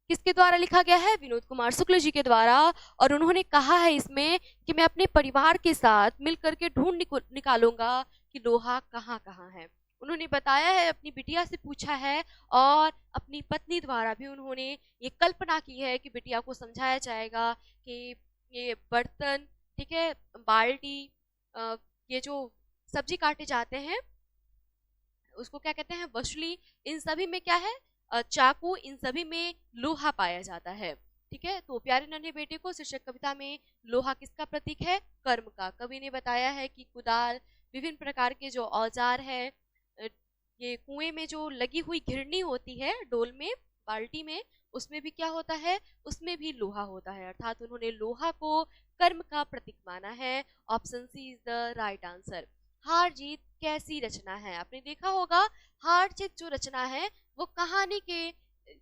किसके द्वारा लिखा गया है, विनोद कुमार शुक्ल जी के द्वारा। और उन्होंने कहा है इसमें कि मैं अपने परिवार के साथ मिलकर के ढूंढ निकालूंगा कि लोहा कहाँ कहाँ है। उन्होंने बताया है, अपनी बिटिया से पूछा है, और अपनी पत्नी द्वारा भी उन्होंने ये कल्पना की है कि बिटिया को समझाया जाएगा कि ये बर्तन, ठीक है, बाल्टी, ये जो सब्जी काटे जाते हैं उसको क्या कहते हैं, वसुली, इन सभी में क्या है, चाकू, इन सभी में लोहा पाया जाता है। ठीक है, तो प्यारे नन्हे बेटे को शीर्षक कविता में लोहा किसका प्रतीक है, कर्म का। कवि ने बताया है कि कुदाल, विभिन्न प्रकार के जो औजार है, ये कुएं में जो लगी हुई घिरनी होती है, डोल में, बाल्टी में, उसमें भी क्या होता है, उसमें भी लोहा होता है। अर्थात उन्होंने लोहा को कर्म का प्रतीक माना है। Option C is the right answer. हार जीत कैसी रचना है। आपने देखा होगा, हार जीत जो रचना है वो कहानी के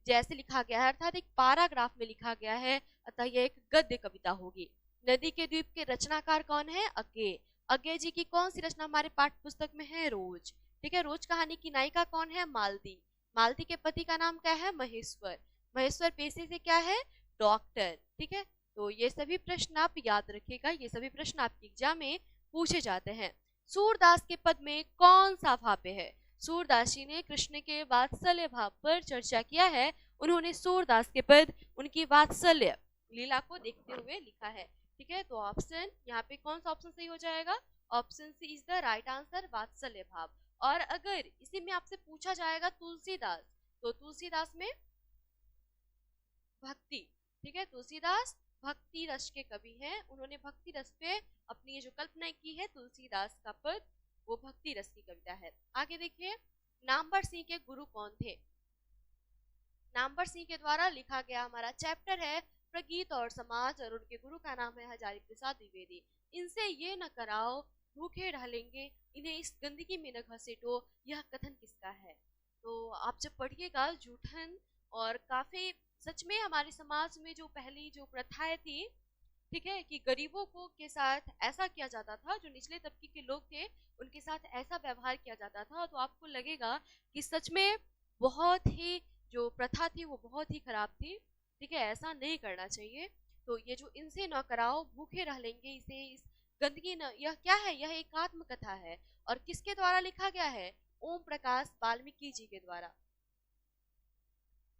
जैसे लिखा गया है, अर्थात एक पैराग्राफ में लिखा गया है, अतः यह एक गद्य कविता होगी। नदी के द्वीप के रचनाकार कौन है, अज्ञे। अज्ञे जी की कौन सी रचना हमारे पाठ्य पुस्तक में है, रोज। ठीक है, रोज कहानी की नायिका कौन है, मालती। मालती के पति का नाम क्या है, महेश्वर। महेश्वर पेशे से क्या है, डॉक्टर। ठीक है, तो ये सभी प्रश्न आप याद रखिएगा, ये सभी प्रश्न आपके एग्जाम में पूछे जाते हैं। सूरदास के पद में कौन सा भाव्य है। सूरदास जी ने कृष्ण के वात्सल्य भाव पर चर्चा किया है। उन्होंने सूरदास के पद उनकी वात्सल्य लीला को देखते हुए लिखा है। ठीक है, तो ऑप्शन यहाँ पे कौन सा ऑप्शन सही हो जाएगा, option C is the right answer, वात्सल्य भाव। और अगर इसी में आपसे पूछा जाएगा तुलसीदास, तो तुलसीदास में भक्ति। ठीक है, तुलसीदास भक्ति रस के कवि हैं। उन्होंने भक्ति रस पे अपनी ये जो कल्पना की है, तुलसीदास का पद, वो भक्ति रस की कविता है। आगे देखिए, नामवर सिंह के गुरु कौन थे। नामवर सिंह के द्वारा लिखा गया हमारा चैप्टर है प्रगीत और समाज, और उनके गुरु का नाम है हजारी प्रसाद द्विवेदी। इनसे ये न कराओ भूखे ढलेंगे, इन्हें इस गंदगी में न घसीटो, यह कथन किसका है। तो आप जब पढ़िएगा जूठन, और काफी सच में हमारे समाज में जो पहली जो प्रथाएं थी, ठीक है, कि गरीबों को के साथ ऐसा किया जाता था, जो निचले तबके के लोग थे उनके साथ ऐसा व्यवहार किया जाता था, तो आपको लगेगा कि सच में बहुत ही जो प्रथा थी वो बहुत ही खराब थी। ठीक है, ऐसा नहीं करना चाहिए। तो ये जो इनसे न कराओ भूखे रह लेंगे, इसे इस गंदगी न, यह क्या है, यह एक आत्मकथा है। और किसके द्वारा लिखा गया है, ओम प्रकाश वाल्मीकि जी के द्वारा।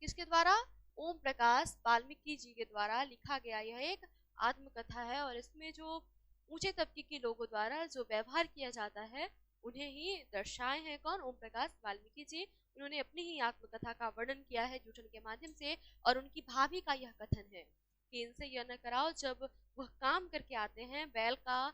किसके द्वारा, ओम प्रकाश वाल्मीकि जी के द्वारा लिखा गया यह एक आत्मकथा है। और इसमें जो ऊंचे तबके के लोगों द्वारा जो व्यवहार किया जाता है उन्हें ही दर्शाए हैं कौन, ओम प्रकाश वाल्मीकि जी। उन्होंने अपनी ही आत्मकथा का वर्णन किया है जूठन के माध्यम से। और उनकी भाभी का यह कथन है कि इनसे यह न कराओ, जब वह काम करके आते हैं बैल का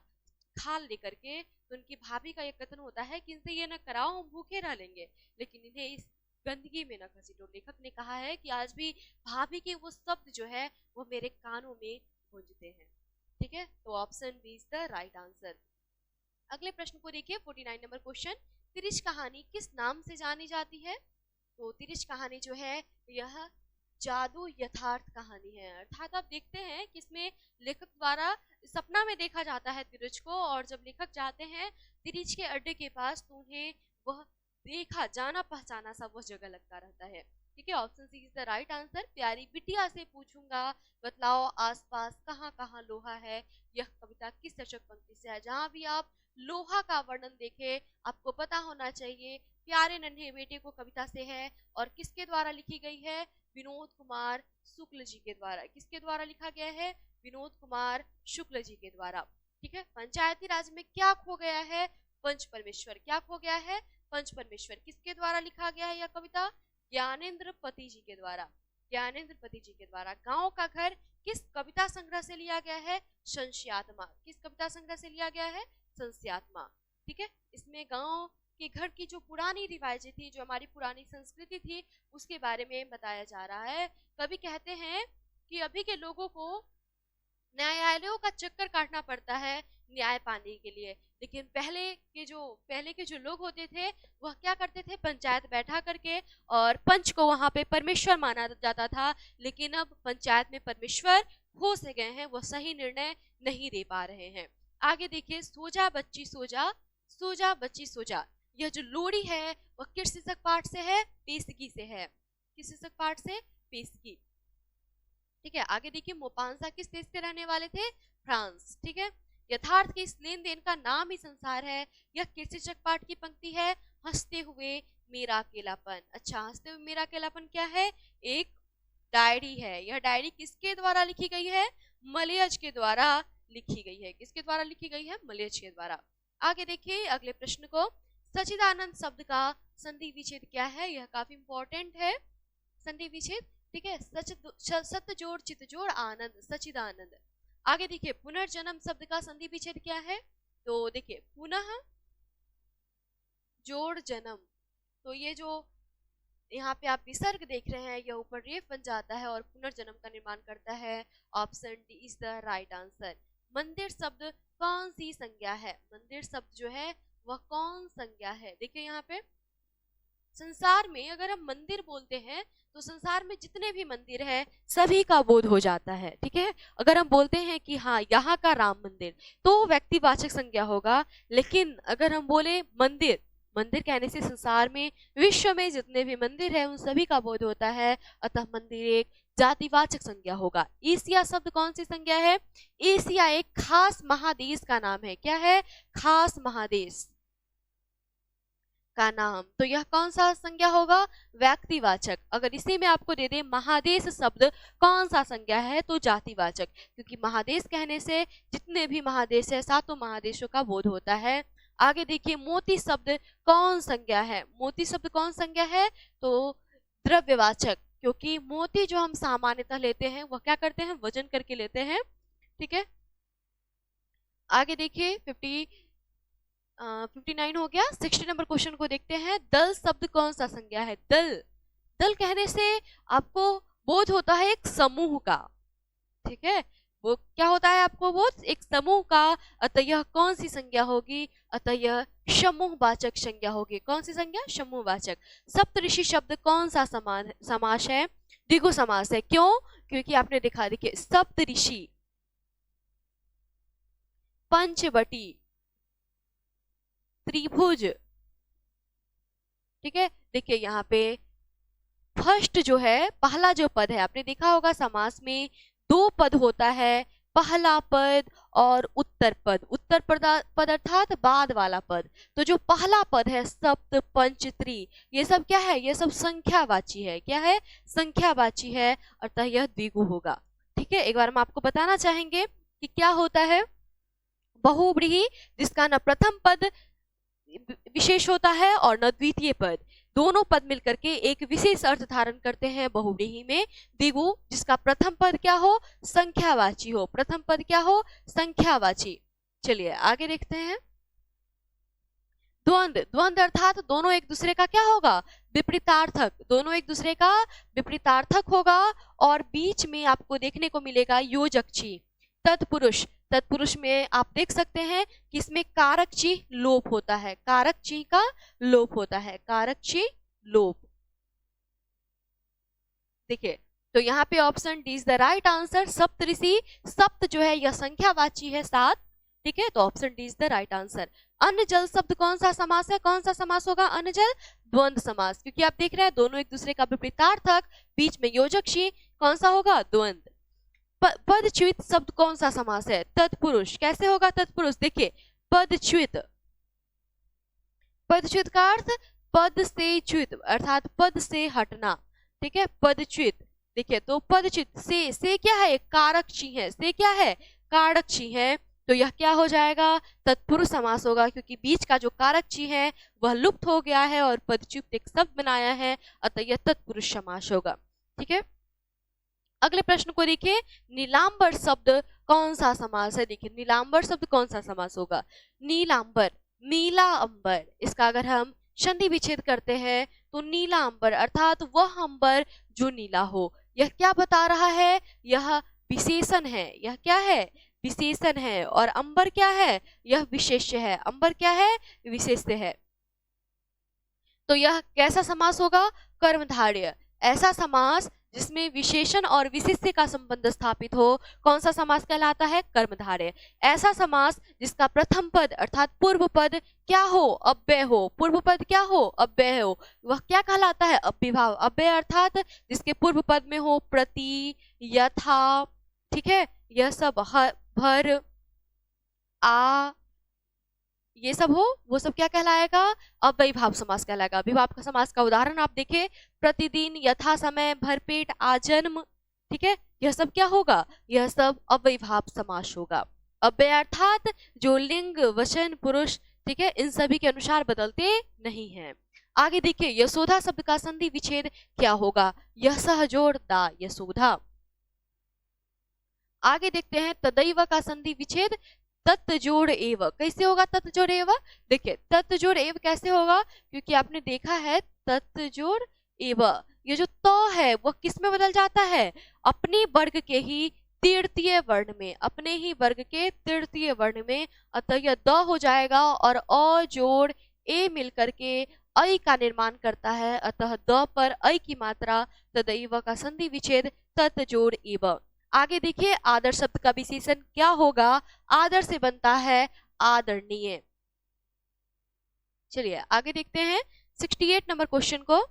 खाल लेकर के, तो उनकी भाभी का यह कथन होता है कि इनसे ये न कराओ, हम भूखे रह लेंगे, लेकिन इन्हें इस गंदगी में न घसीटो। लेखक ने कहा है कि आज भी भाभी के वो शब्द जो है वो मेरे कानों में गूंजते हैं। ठीक है, तो option B is the right answer. अगले प्रश्न को देखिए, 49 नंबर क्वेश्चन, तिरिश कहानी किस नाम से जानी जाती है? तो तिरिश कहानी जो है यह जादू यथार्थ कहानी है। अर्थात आप देखते हैं कि इसमें लेखक द्वारा सपना में देखा जाता है तिरिच को, और जब लेखक जाते हैं तिरिच के अड्डे के पास तो उन्हें वह देखा जाना पहचाना सा वह जगह लगता रहता है। ठीक है, option C is the right answer. प्यारी बिटिया से पूछूंगा बतलाओ आसपास कहाँ कहाँ लोहा है, यह कविता किस शीर्षक पंक्ति से है? जहां भी आप लोहा का वर्णन देखे आपको पता होना चाहिए प्यारे नन्हे बेटे को कविता से है, और किसके द्वारा लिखी गई है? विनोद कुमार शुक्ल जी के द्वारा। किसके द्वारा लिखा गया है? विनोद कुमार शुक्ल जी के द्वारा। ठीक है, पंचायती राज में क्या खो गया है? पंच परमेश्वर। क्या खो गया है? पंच परमेश्वर। किसके द्वारा लिखा गया है यह कविता? ज्ञानेंद्र पति जी के द्वारा। ज्ञानेंद्र पति जी के द्वारा। गांव का घर किस कविता संग्रह से लिया गया है? संस्यात्मा। किस कविता संग्रह से लिया गया है? संस्यात्मा। ठीक है, इसमें गांव के घर की जो पुरानी रिवायतें थी, जो हमारी पुरानी संस्कृति थी, उसके बारे में बताया जा रहा है। कवि कहते हैं कि अभी के लोगों को न्यायालयों का चक्कर काटना पड़ता है न्याय पाने के लिए, लेकिन पहले के जो लोग होते थे वह क्या करते थे? पंचायत बैठा करके, और पंच को वहां पे परमेश्वर माना जाता था। लेकिन अब पंचायत में परमेश्वर हो से गए हैं, वह सही निर्णय नहीं दे पा रहे हैं। आगे देखिए, सोजा बच्ची सोजा, सोजा बच्ची सोजा, यह जो लोरी है वह किस शीर्षक पाठ से है? पेशगी से है। किस शीर्षक पाठ से? पेशगी। ठीक है, आगे देखिए, मोपांसा किस देश के रहने वाले थे? फ्रांस। ठीक है, यथार्थ के इस लेन देन का नाम ही संसार है, यह किस शीर्षक पाठ की पंक्ति है? हंसते हुए मेरा अकेलापन। अच्छा, हंसते हुए मेरा अकेलापन क्या है? एक डायरी है। यह डायरी किसके द्वारा लिखी गई है? मलयज के द्वारा लिखी गई है। किसके द्वारा लिखी गई है? मलयज के द्वारा। आगे देखिए अगले प्रश्न को, सच्चिदानंद शब्द का संधि विच्छेद क्या है? यह काफी इंपॉर्टेंट है, संधि विच्छेद। ठीक है, सत्य जोड़ चित जोड़ आनंद, सच्चिदानंद। आगे देखिए, पुनर्जन्म शब्द का संधि विच्छेद क्या है? तो देखिए, पुनः जोड़ जन्म, तो ये जो यहाँ पे आप विसर्ग देख रहे हैं यह ऊपर रेफ बन जाता है और पुनर्जन्म का निर्माण करता है। Option D is the right answer. मंदिर शब्द कौन सी संज्ञा है? मंदिर शब्द जो है वह कौन संज्ञा है? देखिए यहाँ पे संसार में अगर हम मंदिर बोलते हैं तो संसार में जितने भी मंदिर है सभी का बोध हो जाता है। ठीक है, अगर हम बोलते हैं कि हाँ यहाँ का राम मंदिर तो व्यक्तिवाचक संज्ञा होगा, लेकिन अगर हम बोले मंदिर, मंदिर कहने से संसार में विश्व में जितने भी मंदिर है उन सभी का बोध होता है, अतः मंदिर एक जातिवाचक संज्ञा होगा। एशिया शब्द कौन सी संज्ञा है? एशिया एक खास महादेश का नाम है। क्या है? खास महादेश का नाम। तो यह कौन सा संज्ञा होगा? व्यक्तिवाचक। अगर इसी में आपको दे दे महादेश शब्द कौन सा संज्ञा है तो जातिवाचक, क्योंकि महादेश कहने से जितने भी महादेश है सातों महादेशों का बोध होता है। आगे देखिए, मोती शब्द कौन संज्ञा है? मोती शब्द कौन संज्ञा है? तो द्रव्यवाचक, क्योंकि मोती जो हम सामान्यतः लेते हैं वह क्या करते हैं? वजन करके लेते हैं। ठीक है, आगे देखिए 59 हो गया। 60 नंबर क्वेश्चन को देखते हैं। दल शब्द कौन सा संज्ञा है? दल, दल कहने से आपको बोध होता है एक समूह का। ठीक है, वो क्या होता है आपको बोध? एक समूह का, अतः यह कौन सी संज्ञा होगी? अतः यह समूहवाचक संज्ञा होगी। कौन सी संज्ञा? समूहवाचक। सप्तऋषि शब्द कौन सा समास है? द्विगु समास है। क्यों? क्योंकि आपने देखा, देखिए सप्तऋषि, पंचवटी, त्रिभुज। ठीक है, देखिए यहाँ पे फर्स्ट जो है, पहला जो पद है, आपने देखा होगा समास में दो पद होता है, पहला पद और उत्तर पद। उत्तर पद अर्थात बाद वाला पद। तो जो पहला पद है सप्त पंच त्रि, ये सब क्या है? ये सब संख्यावाची है। क्या है? संख्यावाची है, अतः यह द्विगु होगा। ठीक है, एक बार हम आपको बताना चाहेंगे कि क्या होता है बहुव्रीहि, जिसका न प्रथम पद विशेष होता है और न द्वितीय पद। दोनों पद मिलकर के एक विशेष अर्थ धारण करते हैं बहुव्रीहि में। द्विगु, जिसका प्रथम पद क्या हो? संख्यावाची हो। प्रथम पद क्या हो? संख्यावाची। चलिए आगे देखते हैं। द्वंद्व, द्वंद्व अर्थात दोनों एक दूसरे का क्या होगा? विपरीतार्थक। दोनों एक दूसरे का विपरीतार्थक होगा, और बीच में आपको देखने को मिलेगा योजक छी। तत्पुरुष, तत्पुरुष में आप देख सकते हैं कि इसमें कारक ची लोप होता है, कारक ची का लोप होता है, कारक ची लोप। देखिए तो यहाँ पे option D is the right answer. सप्तऋषि, सप्त जो है यह संख्यावाची है 7, ठीक है, तो option D is the right answer. अन्न जल शब्द कौन सा समास है, कौन सा समास होगा, अन्न जल द्वंद्व समास, क्योंकि आप देख रहे हैं दोनों एक दूसरे का विपरीतार्थक, बीच में योजक शी, कौन सा होगा, द्वंद्व। पदच्युत शब्द कौन सा समास है, तत्पुरुष, कैसे होगा तत्पुरुष, देखिए पदच्युत, पदच्युत का अर्थ पद से च्युत अर्थात पद से हटना, ठीक है, पदच्युत। देखिए तो पदच्युत से क्या है, कारक ची है, से क्या है, कारक ची है, तो यह क्या हो जाएगा, तत्पुरुष समास होगा, क्योंकि बीच का जो कारक ची है वह लुप्त हो गया है और पदच्युत एक शब्द बनाया है, अतः यह तत्पुरुष समास होगा, ठीक है। अगले प्रश्न को देखिए, नीलांबर शब्द कौन सा समास है, देखिए नीलांबर शब्द कौन सा समास होगा, नीलांबर, नीला अंबर, इसका अगर हम संधि विच्छेद करते हैं तो नीला अंबर अर्थात वह अंबर जो नीला हो। यह क्या बता रहा है, यह विशेषण है, यह क्या है, विशेषण है, और अंबर क्या है, यह विशेष्य है, अंबर क्या है, विशेष्य है। तो यह कैसा समास होगा, कर्मधारय, ऐसा समास जिसमें विशेषण और विशेष्य का संबंध स्थापित हो, कौन सा समास कहलाता है, कर्मधारय। ऐसा समास जिसका प्रथम पद अर्थात पूर्व पद क्या हो, अव्यय हो, पूर्व पद क्या हो, अव्यय हो, वह क्या कहलाता है, अव्ययभाव। अव्यय अर्थात जिसके पूर्व पद में हो प्रति, यथा, ठीक है, यह सब भर, आ, ये सब हो, वो सब क्या कहलाएगा, अव्ययीभाव समास कहलाएगा। अव्ययीभाव का समास का उदाहरण आप देखें, प्रतिदिन, यथा समय, भरपेट, आजन्म, ठीक है, यह सब क्या होगा, यह सब अव्ययीभाव समास होगा। अव्यय अर्थात जो लिंग, वचन, पुरुष, ठीक है, इन सभी के अनुसार बदलते नहीं हैं। आगे देखिए, यशोधा शब्द का संधि विच्छेद क्या होगा, यह सहजोड़ दा यशोधा। आगे देखते हैं, तदैव का संधि विच्छेद तत्जोड़ एव, कैसे होगा तत्जोड़ एव, देखिए तत्जोड़ एव कैसे होगा, क्योंकि आपने देखा है तत्जोड़ एव, ये जो त है वह किस में बदल जाता है, अपने वर्ग के ही तृतीय वर्ण में, अपने ही वर्ग के तृतीय वर्ण में, अतः यह द हो जाएगा और अ जोड़ ए मिलकर के ऐ का निर्माण करता है, अतः द पर ऐ की मात्रा, तदैव का संधि विच्छेद तत्जोड़ एव। आगे देखिए, आदर शब्द का विशेषण क्या होगा, आदर से बनता है आदरणीय। चलिए आगे देखते हैं 68 नंबर क्वेश्चन को,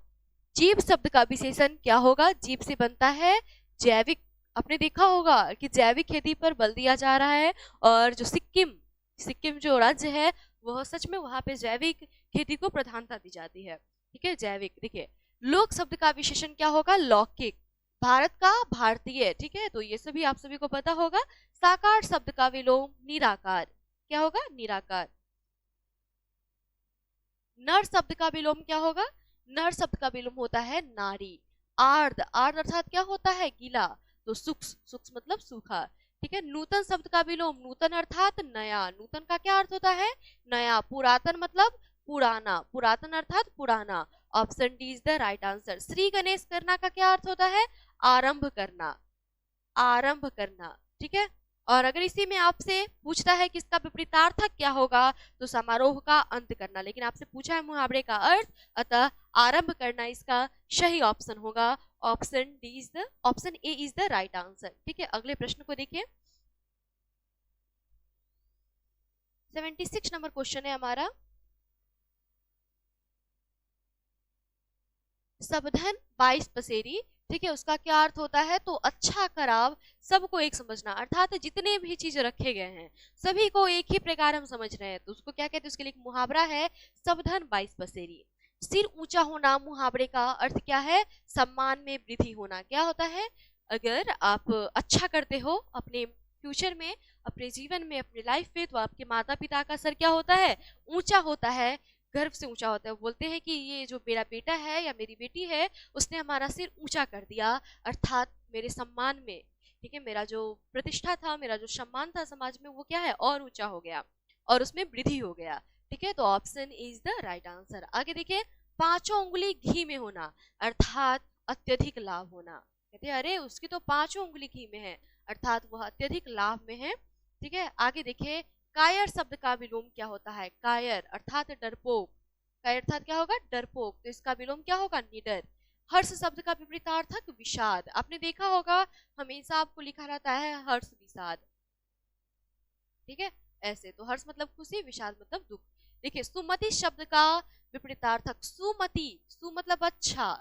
जीव शब्द का विशेषण क्या होगा, जीव से बनता है जैविक। आपने देखा होगा कि जैविक खेती पर बल दिया जा रहा है, और जो सिक्किम जो राज्य है वह सच में वहां पे जैविक खेती को प्रधानता दी जाती है, ठीक है, जैविक। देखिए लोक शब्द का विशेषण क्या होगा, लौकिक, भारत का भारतीय, ठीक है, तो ये सभी आप सभी को पता होगा। साकार शब्द का विलोम निराकार, क्या होगा, निराकार। नर शब्द का विलोम क्या होगा, नर शब्द का विलोम होता है नारी। आर्द्र, आर्द्र अर्थात क्या होता है, गीला, तो सूक्ष्म मतलब सूखा, ठीक है। नूतन शब्द का विलोम, नूतन अर्थात नया, नूतन का क्या अर्थ होता है, नया। पुरातन मतलब पुराना, पुरातन अर्थात पुराना, option D is the right answer. Shri Ganesh करना का क्या अर्थ होता है, आरंभ करना, आरंभ करना, ठीक है। और अगर इसी में आपसे पूछता है कि इसका विपरीतार्थक क्या होगा, तो समारोह का अंत करना, लेकिन आपसे पूछा है मुहावरे का अर्थ, अतः आरंभ करना इसका सही ऑप्शन होगा, option D is the, option A is the right answer, ठीक है। अगले प्रश्न को देखिए, 76 नंबर क्वेश्चन है हमारा, सबधन 22 पसेरी, ठीक है, उसका क्या अर्थ होता है, तो अच्छा खराब सबको एक समझना, अर्थात जितने भी चीज रखे गए हैं सभी को एक ही प्रकार हम समझ रहे हैं, तो उसको क्या कहते हैं, उसके लिए एक मुहावरा है, सबधन 22 पसेरी। सिर ऊंचा होना, मुहावरे का अर्थ क्या है, सम्मान में वृद्धि होना। क्या होता है, अगर आप अच्छा करते हो अपने फ्यूचर में, अपने जीवन में, अपने लाइफ में, तो आपके माता पिता का सर क्या होता है, ऊंचा होता है, गर्व से ऊंचा होता है। बोलते हैं कि ये जो मेरा बेटा है या मेरी बेटी है, उसने हमारा सिर ऊंचा कर दिया, अर्थात मेरे सम्मान में, ठीक है, मेरा जो प्रतिष्ठा था, मेरा जो सम्मान था समाज में, वो क्या है, और ऊंचा हो गया और उसमें वृद्धि हो गया, ठीक है, तो option is the right answer. आगे देखिए, पांचों उंगली घी में होना, अर्थात अत्यधिक लाभ होना। कहते हैं अरे उसकी तो पांचों उंगली घी में है, अर्थात वह अत्यधिक लाभ में है, ठीक है, आगे देखिए, कायर शब्द का विलोम क्या होता है? कायर अर्थात डरपोक। कायर अर्थात क्या होगा? डरपोक। तो इसका विलोम क्या होगा? निडर। हर्ष शब्द का विपरीतार्थक विषाद। आपने देखा होगा हमेशा आपको लिखा रहता है हर्ष विषाद, ठीक है, ऐसे। तो हर्ष मतलब खुशी, विषाद मतलब दुख। देखिए, सुमति शब्द का विपरीतार्थक सुमति। सु मतलब अच्छा,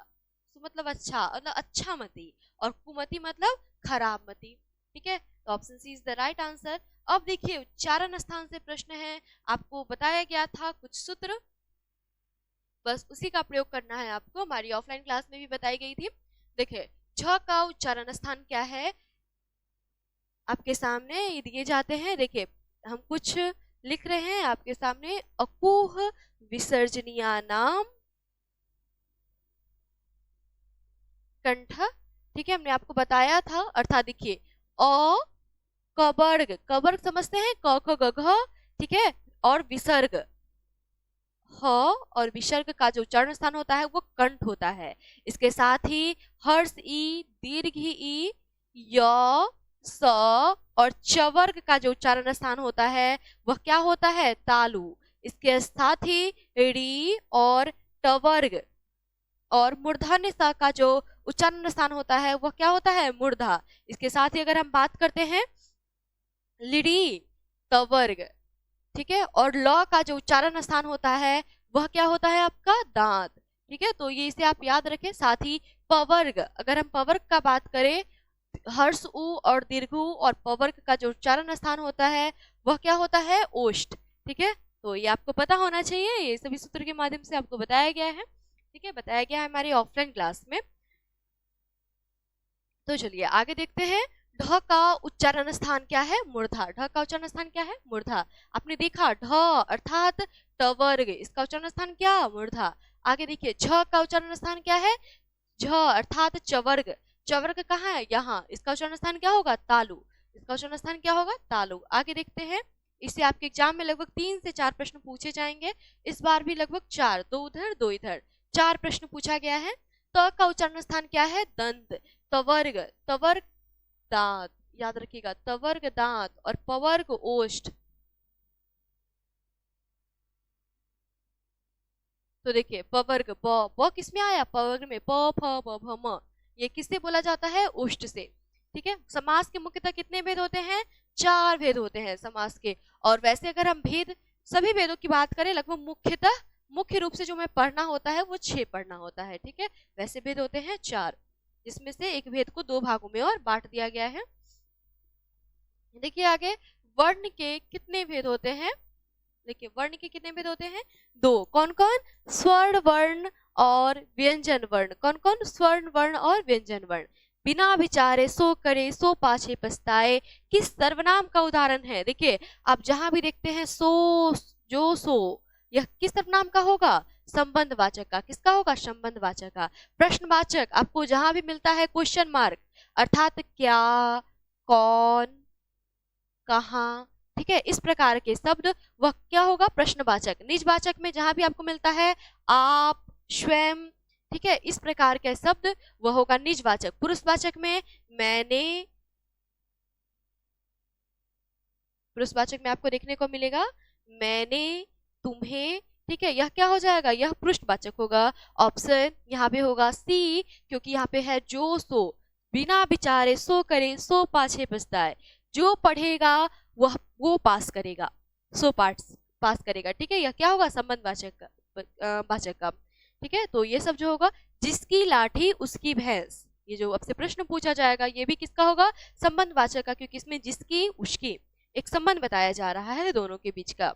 सु मतलब अच्छा, मतलब अच्छा मति, और कुमति मतलब खराब मति, ठीक है। तो option C is the right answer. अब देखिए, उच्चारण स्थान से प्रश्न है, आपको बताया गया था कुछ सूत्र, बस उसी का प्रयोग करना है आपको। हमारी ऑफलाइन क्लास में भी बताई गई थी। देखिए, झ का उच्चारण स्थान क्या है, आपके सामने ये दिए जाते हैं। देखिए, हम कुछ लिख रहे हैं आपके सामने। अकुह विसर्जनीया नाम कंठ, ठीक है, हमने आपको बताया था। अर्थात देखिए, अ कबर्ग, कबर्ग समझते हैं, क ख ग घ, ठीक है, और विसर्ग ह और विसर्ग का जो उच्चारण स्थान होता है वो कंठ होता है। इसके साथ ही हर्ष ई, दीर्घ ई, य, स और चवर्ग का जो उच्चारण स्थान होता है वह क्या होता है? तालु। इसके साथ ही री और टवर्ग और मूर्धन्य स का जो उच्चारण स्थान होता है वह क्या होता है? मूर्धा। इसके साथ ही अगर हम बात करते हैं लिडी, तवर्ग, ठीक है, और ल का जो उच्चारण स्थान होता है वह क्या होता है? आपका दांत, ठीक है। तो ये इसे आप याद रखें। साथ ही पवर्ग, अगर हम पवर्ग का बात करें, हर्ष उ और दीर्घ उ और पवर्ग का जो उच्चारण स्थान होता है वह क्या होता है? ओष्ठ, ठीक है। तो ये आपको पता होना चाहिए, ये सभी सूत्र के माध्यम से आपको बताया गया है, ठीक है, बताया गया है हमारी ऑफलाइन क्लास में। तो चलिए आगे देखते हैं। ढ का उच्चारण स्थान क्या है? मूर्धा। ढ का उच्चारण स्थान क्या है? मूर्धा। आपने देखा ढ अर्थात टवर्ग, इसका उच्चारण स्थान क्या? मूर्धा। आगे देखिए, झ का उच्चारण स्थान क्या है? झ अर्थात चवर्ग। चवर्ग कहाँ है? यहाँ। इसका उच्चारण स्थान क्या होगा? तालु। इसका उच्चारण स्थान क्या होगा? तालु। आगे देखते हैं, इससे आपके एग्जाम में लगभग 3 से 4 प्रश्न पूछे जाएंगे। इस बार भी लगभग 4, 2 उधर 2 इधर, 4 प्रश्न पूछा गया है। त का उच्चारण स्थान क्या है? दंत। तवर्ग, तवर्ग दांत, याद रखिएगा, तवर्ग दांत और पवर्ग ओष्ठ। तो देखिए, पवर्ग ब किसमें आया? पवर्ग में, प फ ब भ म, ये किससे बोला जाता है? ओष्ठ से, ठीक है। समास के मुख्यतः कितने भेद होते हैं? 4 भेद होते हैं समास के। और वैसे अगर हम भेद सभी भेदों की बात करें, लगभग मुख्यतः मुख्य रूप से जो हमें पढ़ना होता है वो 6 पढ़ना होता है, ठीक है। वैसे भेद होते हैं 4, जिसमें से एक भेद को 2 भागों में और बांट दिया गया है। देखिए आगे, वर्ण के कितने भेद होते हैं? देखिए, वर्ण के कितने भेद होते हैं? 2। कौन कौन? स्वर्ण वर्ण और व्यंजन वर्ण। कौन कौन? स्वर्ण वर्ण और व्यंजन वर्ण। बिना विचारे सो करे, सो पाछे पछताए किस सर्वनाम का उदाहरण है? देखिए, आप जहां भी देखते हैं सो, जो, सो, यह किस सर्वनाम का होगा? संबंधवाचक का। किसका होगा? संबंधवाचक का। प्रश्नवाचक आपको जहां भी मिलता है क्वेश्चन मार्क, अर्थात क्या, कौन, कहाँ, ठीक है, इस प्रकार के शब्द वह क्या होगा? प्रश्नवाचक। निजवाचक में जहां भी आपको मिलता है आप, स्वयं, ठीक है, इस प्रकार के शब्द वह होगा निजवाचक। पुरुषवाचक में मैंने, पुरुषवाचक में आपको देखने को मिलेगा मैंने, तुम्हें, ठीक है, यह क्या हो जाएगा? यह पुरुषवाचक होगा। ऑप्शन यहाँ पे होगा सी, क्योंकि यहाँ पे है जो सो। बिना विचारे सो करे, सो पाछे पछताए। जो पढ़ेगा वह वो पास करेगा, सो पास करेगा, ठीक है। यह क्या होगा? संबंधवाचक का, वाचक का, ठीक है। तो ये सब जो होगा, जिसकी लाठी उसकी भैंस, ये जो आपसे प्रश्न पूछा जाएगा ये भी किसका होगा? संबंधवाचक का, क्योंकि इसमें जिसकी उसकी एक संबंध बताया जा रहा है दोनों के बीच का।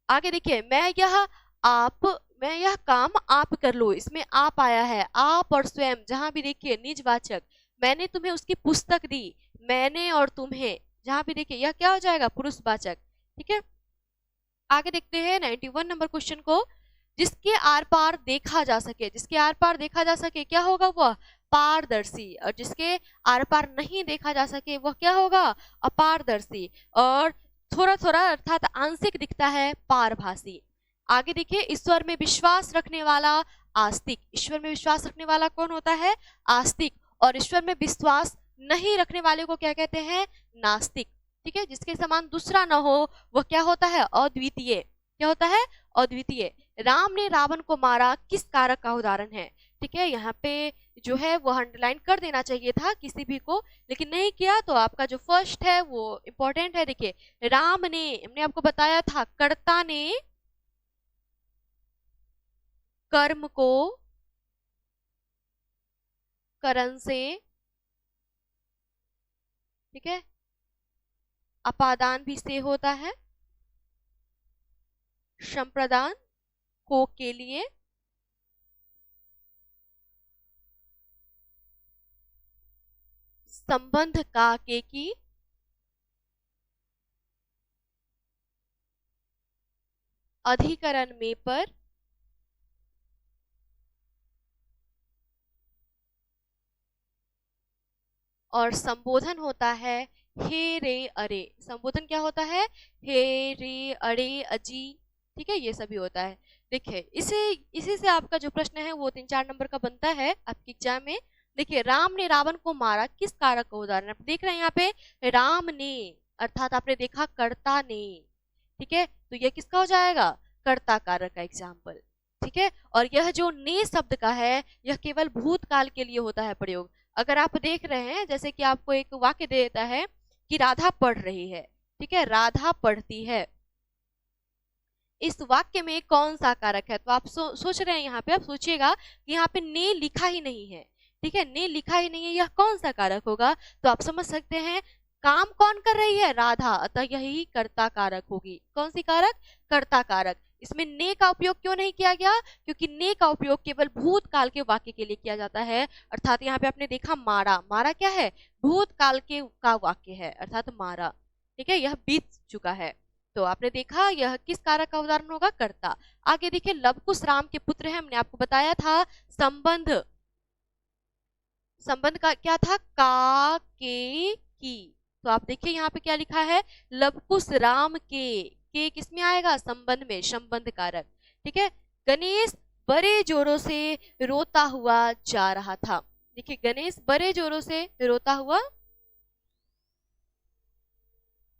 आगे देखिए, मैं यह काम आप कर लो, इसमें आप आया है। आप और स्वयं जहां भी देखिए निजवाचक। मैंने तुम्हें उसकी पुस्तक दी, मैंने और तुम्हें, जहां भी देखिए यह क्या हो जाएगा? पुरुषवाचक, ठीक है। आगे देखते हैं 91 नंबर क्वेश्चन को। जिसके आर पार देखा जा सके, जिसके आर पार देखा जा सके क्या होगा? वह पारदर्शी। और जिसके आर पार नहीं देखा जा सके वह क्या होगा? अपारदर्शी। और थोड़ा थोड़ा अर्थात आंशिक दिखता है, पारभासी। आगे देखिए, ईश्वर में विश्वास रखने वाला आस्तिक। ईश्वर में विश्वास रखने वाला कौन होता है? आस्तिक। और ईश्वर में विश्वास नहीं रखने वाले को क्या कहते हैं? नास्तिक, ठीक है, जिसके समान दूसरा न हो वह क्या होता है? अद्वितीय। क्या होता है? अद्वितीय। राम ने रावण को मारा किस कारक का उदाहरण है? ठीक है, यहाँ पे जो है वो अंडरलाइन कर देना चाहिए था किसी भी को, लेकिन नहीं किया, तो आपका जो फर्स्ट है वो इंपॉर्टेंट है। देखिए, राम ने, हमने आपको बताया था, कर्ता ने कर्म को करण से, ठीक है, अपादान भी से होता है, संप्रदान को के लिए, संबंध का के की, अधिकरण में पर, और संबोधन होता है हे रे अरे। संबोधन क्या होता है? हे रे अरे अजी। ठीक है, ये सभी होता है। देखिए, इसी से आपका जो प्रश्न है वो 3-4 नंबर का बनता है आपके एग्जाम में। देखिए, राम ने रावण को मारा किस कारक का उदाहरण? आप देख रहे हैं यहाँ पे राम ने, अर्थात आपने देखा कर्ता ने। ठीक है, तो यह किसका हो जाएगा? कर्ता कारक का एग्जाम्पल। ठीक है, और यह जो ने शब्द का है यह केवल भूतकाल के लिए होता है प्रयोग। अगर आप देख रहे हैं, जैसे कि आपको एक वाक्य दे देता है कि राधा पढ़ रही है, ठीक है, राधा पढ़ती है, इस वाक्य में कौन सा कारक है? तो आप सोच रहे हैं, यहाँ पे आप सोचिएगा कि यहाँ पे ने लिखा ही नहीं है। ठीक है, ने लिखा ही नहीं है, यह कौन सा कारक होगा? तो आप समझ सकते हैं काम कौन कर रही है? राधा, अतः यही कर्ता कारक होगी। कौन सी कारक? कर्ता कारक। इसमें ने का उपयोग क्यों नहीं किया गया? क्योंकि ने का उपयोग केवल भूतकाल के वाक्य के लिए किया जाता है। अर्थात यहाँ पे आपने देखा मारा, मारा क्या है? भूतकाल के का वाक्य है, अर्थात मारा। ठीक है, यह बीत चुका है। तो आपने देखा यह किस कारक का उदाहरण होगा? कर्ता। आगे देखिए, लवकुश राम के पुत्र है, हमने आपको बताया था संबंध, संबंध का क्या था? का के की। तो आप देखिए यहाँ पे क्या लिखा है? लवकुश राम के किस में आएगा? संबंध में, संबंध कारक। ठीक है, गणेश बड़े जोरों से रोता हुआ जा रहा था। देखिए, गणेश बड़े जोरों से रोता हुआ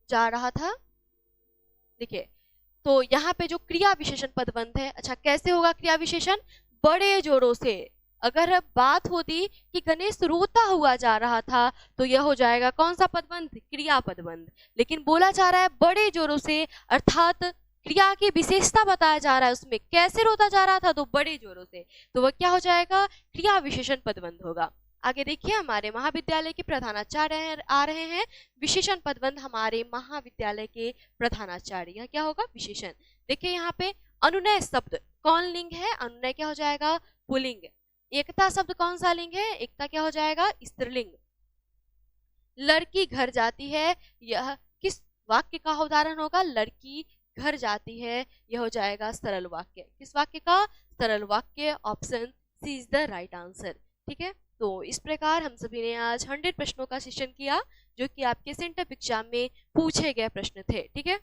जा रहा था। देखिए, तो यहाँ पे जो क्रिया विशेषण पदबंध है, अच्छा कैसे होगा क्रिया विशेषण? बड़े जोरों से। अगर बात होती कि गणेश रोता हुआ जा रहा था तो यह हो जाएगा कौन सा पदबंध? क्रिया पदबंध। लेकिन बोला जा रहा है बड़े जोरों से, अर्थात क्रिया की विशेषता बताया जा रहा है, उसमें कैसे रोता जा रहा था? तो बड़े जोरों से, तो वह क्या हो जाएगा? क्रिया विशेषण पदबंध होगा। आगे देखिए, हमारे महाविद्यालय के प्रधानाचार्य आ रहे हैं। विशेषण पदबंध हमारे महाविद्यालय के प्रधानाचार्य, यह क्या होगा? विशेषण। देखिए यहाँ पे अनुनय शब्द कौन लिंग है? अनुनय क्या हो जाएगा? पुल्लिंग। एकता शब्द कौन सा लिंग है? एकता क्या हो जाएगा? स्त्रीलिंग। लड़की घर जाती है, यह किस वाक्य का उदाहरण होगा? लड़की घर जाती है, यह हो जाएगा सरल वाक्य। किस वाक्य का? सरल वाक्य। Option C is the right answer. ठीक है, तो इस प्रकार हम सभी ने आज 100 प्रश्नों का सेशन किया जो कि आपके सेंटर एग्जाम में पूछे गए प्रश्न थे। ठीक है,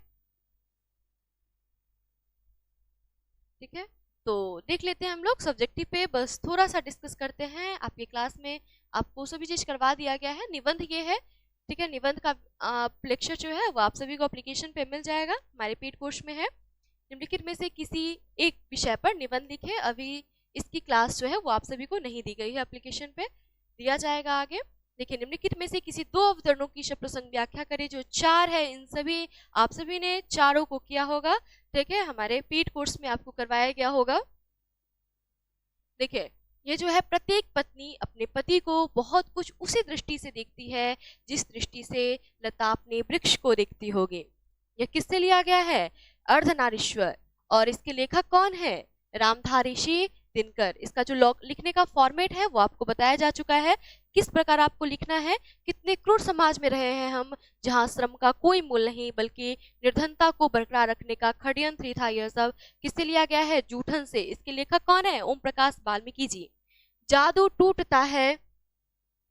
ठीक है, तो देख लेते हैं हम लोग सब्जेक्टिव पे, बस थोड़ा सा डिस्कस करते हैं। आपके क्लास में आपको सभी चीज करवा दिया गया है। निबंध ये है, ठीक है, निबंध का लेक्चर जो है वो आप सभी को एप्लीकेशन पे मिल जाएगा, हमारे पेड कोर्स में है। निम्नलिखित में से किसी एक विषय पर निबंध लिखे। अभी इसकी क्लास जो है वो आप सभी को नहीं दी गई है, एप्लीकेशन पे दिया जाएगा आगे। देखिए, निम्नलिखित में से किसी 2 अवतरणों की शब्द प्रसंग व्याख्या करें। जो 4 है, इन सभी आप सभी ने चारों को किया होगा। ठीक है, हमारे पेड कोर्स में आपको करवाया गया होगा। देखिए, ये जो है, प्रत्येक पत्नी अपने पति को बहुत कुछ उसी दृष्टि से देखती है जिस दृष्टि से लता अपने वृक्ष को देखती होगी। यह किससे लिया गया है? अर्धनारीश्वर। और इसके लेखक कौन है? रामधारी सिंह दिनकर। इसका जो लिखने का फॉर्मेट है वो आपको बताया जा चुका है, किस प्रकार आपको लिखना है। कितने क्रूर समाज में रहे हैं हम, जहां श्रम का कोई मूल्य नहीं बल्कि निर्धनता को बरकरार रखने का षड्यंत्र था। यह सब किससे लिया गया है? जूठन से। इसके लेखक कौन है? ओम प्रकाश वाल्मीकि जी। जादू टूटता है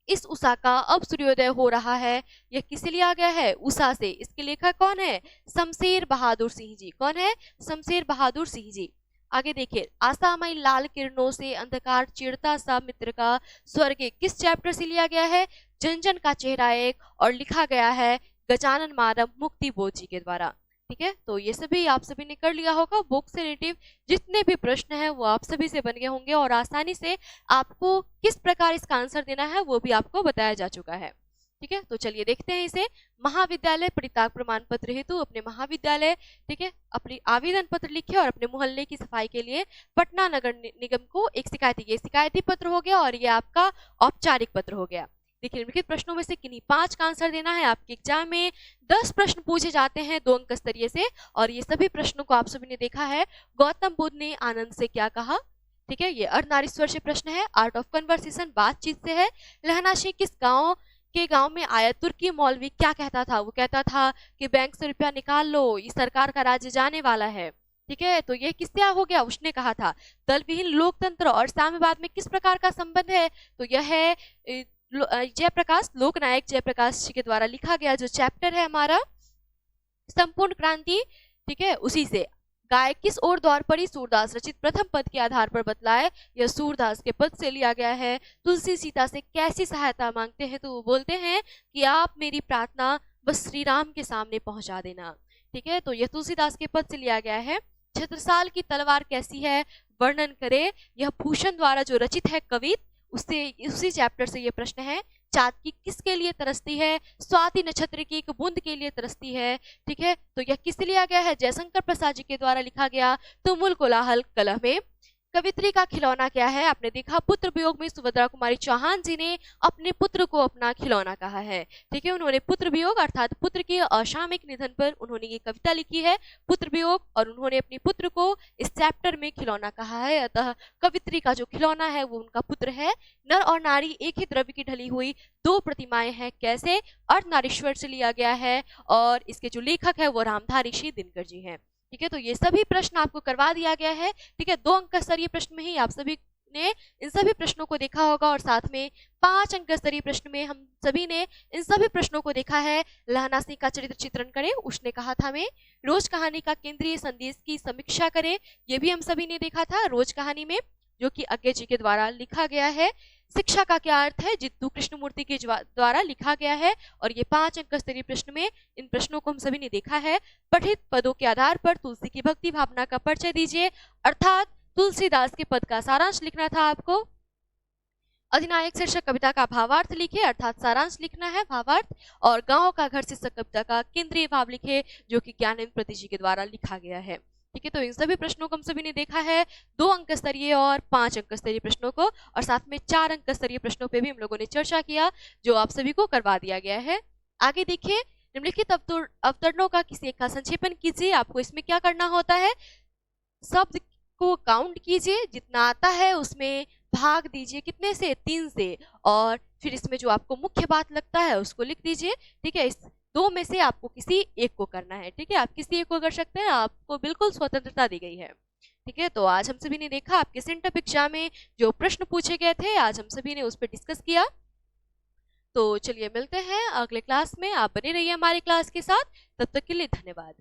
इस उषा का, अब सूर्योदय हो रहा है, यह किसे लिया गया है? उषा से। इसके लेखक कौन है? शमशेर बहादुर सिंह जी। कौन है? शमशेर बहादुर सिंह जी। आगे देखिए, आशामयी लाल किरणों से अंधकार चिरता सा मित्र का स्वर्ग किस चैप्टर से लिया गया है? जन जन का चेहरा एक, और लिखा गया है गजानन मारम मुक्ति बोध जी के द्वारा। ठीक है, तो ये सभी आप सभी ने कर लिया होगा। बुक से रिलेटिव जितने भी प्रश्न हैं वो आप सभी से बन गए होंगे और आसानी से आपको किस प्रकार इसका आंसर देना है वो भी आपको बताया जा चुका है। ठीक है, तो चलिए देखते हैं इसे। महाविद्यालय परित्याग प्रमाण पत्र हेतु अपने महाविद्यालय, ठीक है, अपनी आवेदन पत्र लिखे और अपने मोहल्ले की सफाई के लिए पटना नगर निगम को एक शिकायती पत्र हो गया और ये आपका औपचारिक पत्र हो गया। देखिए, निम्नलिखित प्रश्नों में से किन्हीं 5 का आंसर देना है। आपके एग्जाम में 10 प्रश्न पूछे जाते हैं 2 अंक स्तरीय से और ये सभी प्रश्नों को आप सभी ने देखा है। गौतम बुद्ध ने आनंद से क्या कहा? ठीक है, ये अर्धनारीश्वर से प्रश्न है। आर्ट ऑफ कन्वर्सेशन बातचीत से है। लहना सिंह किस गांव में आया? तुर्की मौलवी क्या कहता था? वो कहता था कि बैंक से रुपया निकाल लो, ये सरकार का राज्य जाने वाला है। ठीक है, तो ये किससे हो गया? उसने कहा था। दलविहीन लोकतंत्र और साम्यवाद में किस प्रकार का संबंध है? तो यह है जयप्रकाश, लोकनायक जयप्रकाश जी के द्वारा लिखा गया जो चैप्टर है हमारा संपूर्ण क्रांति, ठीक है, उसी से। गाय किस ओर दौड़ पड़ी? सूरदास रचित प्रथम पद के आधार पर बतलाए। यह सूरदास के पद से लिया गया है। तुलसी सीता से कैसी सहायता मांगते हैं? तो वो बोलते हैं कि आप मेरी प्रार्थना बस श्री राम के सामने पहुंचा देना। ठीक है, तो यह तुलसीदास के पद से लिया गया है। छत्रसाल की तलवार कैसी है? वर्णन करे। यह भूषण द्वारा जो रचित है कवित, उससे उसी चैप्टर से ये प्रश्न है। चाँदनी किसके लिए तरसती है? स्वाति नक्षत्र की एक बूंद के लिए तरसती है। ठीक है, तो यह किस लिया गया है? जयशंकर प्रसाद जी के द्वारा लिखा गया तुमुल कोलाहल कलह में। कवित्री का खिलौना क्या है? आपने देखा पुत्र वियोग में सुभद्रा कुमारी चौहान जी ने अपने पुत्र को अपना खिलौना कहा है। ठीक है, उन्होंने पुत्र वियोग अर्थात पुत्र के असामयिक निधन पर उन्होंने ये कविता लिखी है पुत्र वियोग, और उन्होंने अपने पुत्र को इस चैप्टर में खिलौना कहा है। अतः कवित्री का जो खिलौना है वो उनका पुत्र है। नर और नारी एक ही द्रव्य की ढली हुई 2 प्रतिमाएं हैं। कैसे? अर्धनारीश्वर से लिया गया है और इसके जो लेखक है वो रामधारी सिंह दिनकर जी हैं। ठीक है, तो ये सभी प्रश्न आपको करवा दिया गया है। ठीक है, 2 अंक स्तरीय प्रश्न में ही आप सभी ने इन सभी प्रश्नों को देखा होगा और साथ में 5 अंक स्तरीय प्रश्न में हम सभी ने इन सभी प्रश्नों को देखा है। लहना सिंह का चरित्र चित्रण करें, उसने कहा था हमें। रोज कहानी का केंद्रीय संदेश की समीक्षा करें, ये भी हम सभी ने देखा था रोज कहानी में, जो कि अज्ञे जी के द्वारा लिखा गया है। शिक्षा का क्या अर्थ है? जित्तू कृष्णमूर्ति के द्वारा लिखा गया है और ये 5 अंक स्तरीय प्रश्न में इन प्रश्नों को हम सभी ने देखा है। पठित पदों के आधार पर तुलसी की भक्ति भावना का परिचय दीजिए, अर्थात तुलसीदास के पद का सारांश लिखना था आपको। अधिनायक शीर्षक कविता का भावार्थ लिखे, अर्थात सारांश लिखना है, भावार्थ। और गांव का घर शीर्षक कविता का केंद्रीय भाव लिखे, जो कि ज्ञानेंद्र प्रति जी के द्वारा लिखा गया है। ठीक है, तो इन सभी प्रश्नों को हम सभी ने देखा है, 2 अंक स्तरीय और 5 अंक स्तरीय प्रश्नों को, और साथ में 4 अंक स्तरीय प्रश्नों पे भी हम लोगों ने चर्चा किया, जो आप सभी को करवा दिया गया है। आगे देखिए, निम्नलिखित अवतरणों का किसी एक का संक्षेपण कीजिए। आपको इसमें क्या करना होता है? शब्द को काउंट कीजिए, जितना आता है उसमें भाग दीजिए, कितने से? 3 से, और फिर इसमें जो आपको मुख्य बात लगता है उसको लिख दीजिए। ठीक है, इस 2 में से आपको किसी एक को करना है। ठीक है, आप किसी एक को कर सकते हैं, आपको बिल्कुल स्वतंत्रता दी गई है। ठीक है, तो आज हम सभी ने देखा आपके सेंटअप एग्जाम में जो प्रश्न पूछे गए थे, आज हम सभी ने उस पर डिस्कस किया। तो चलिए मिलते हैं अगले क्लास में, आप बने रहिए हमारी क्लास के साथ, तब तक के लिए धन्यवाद।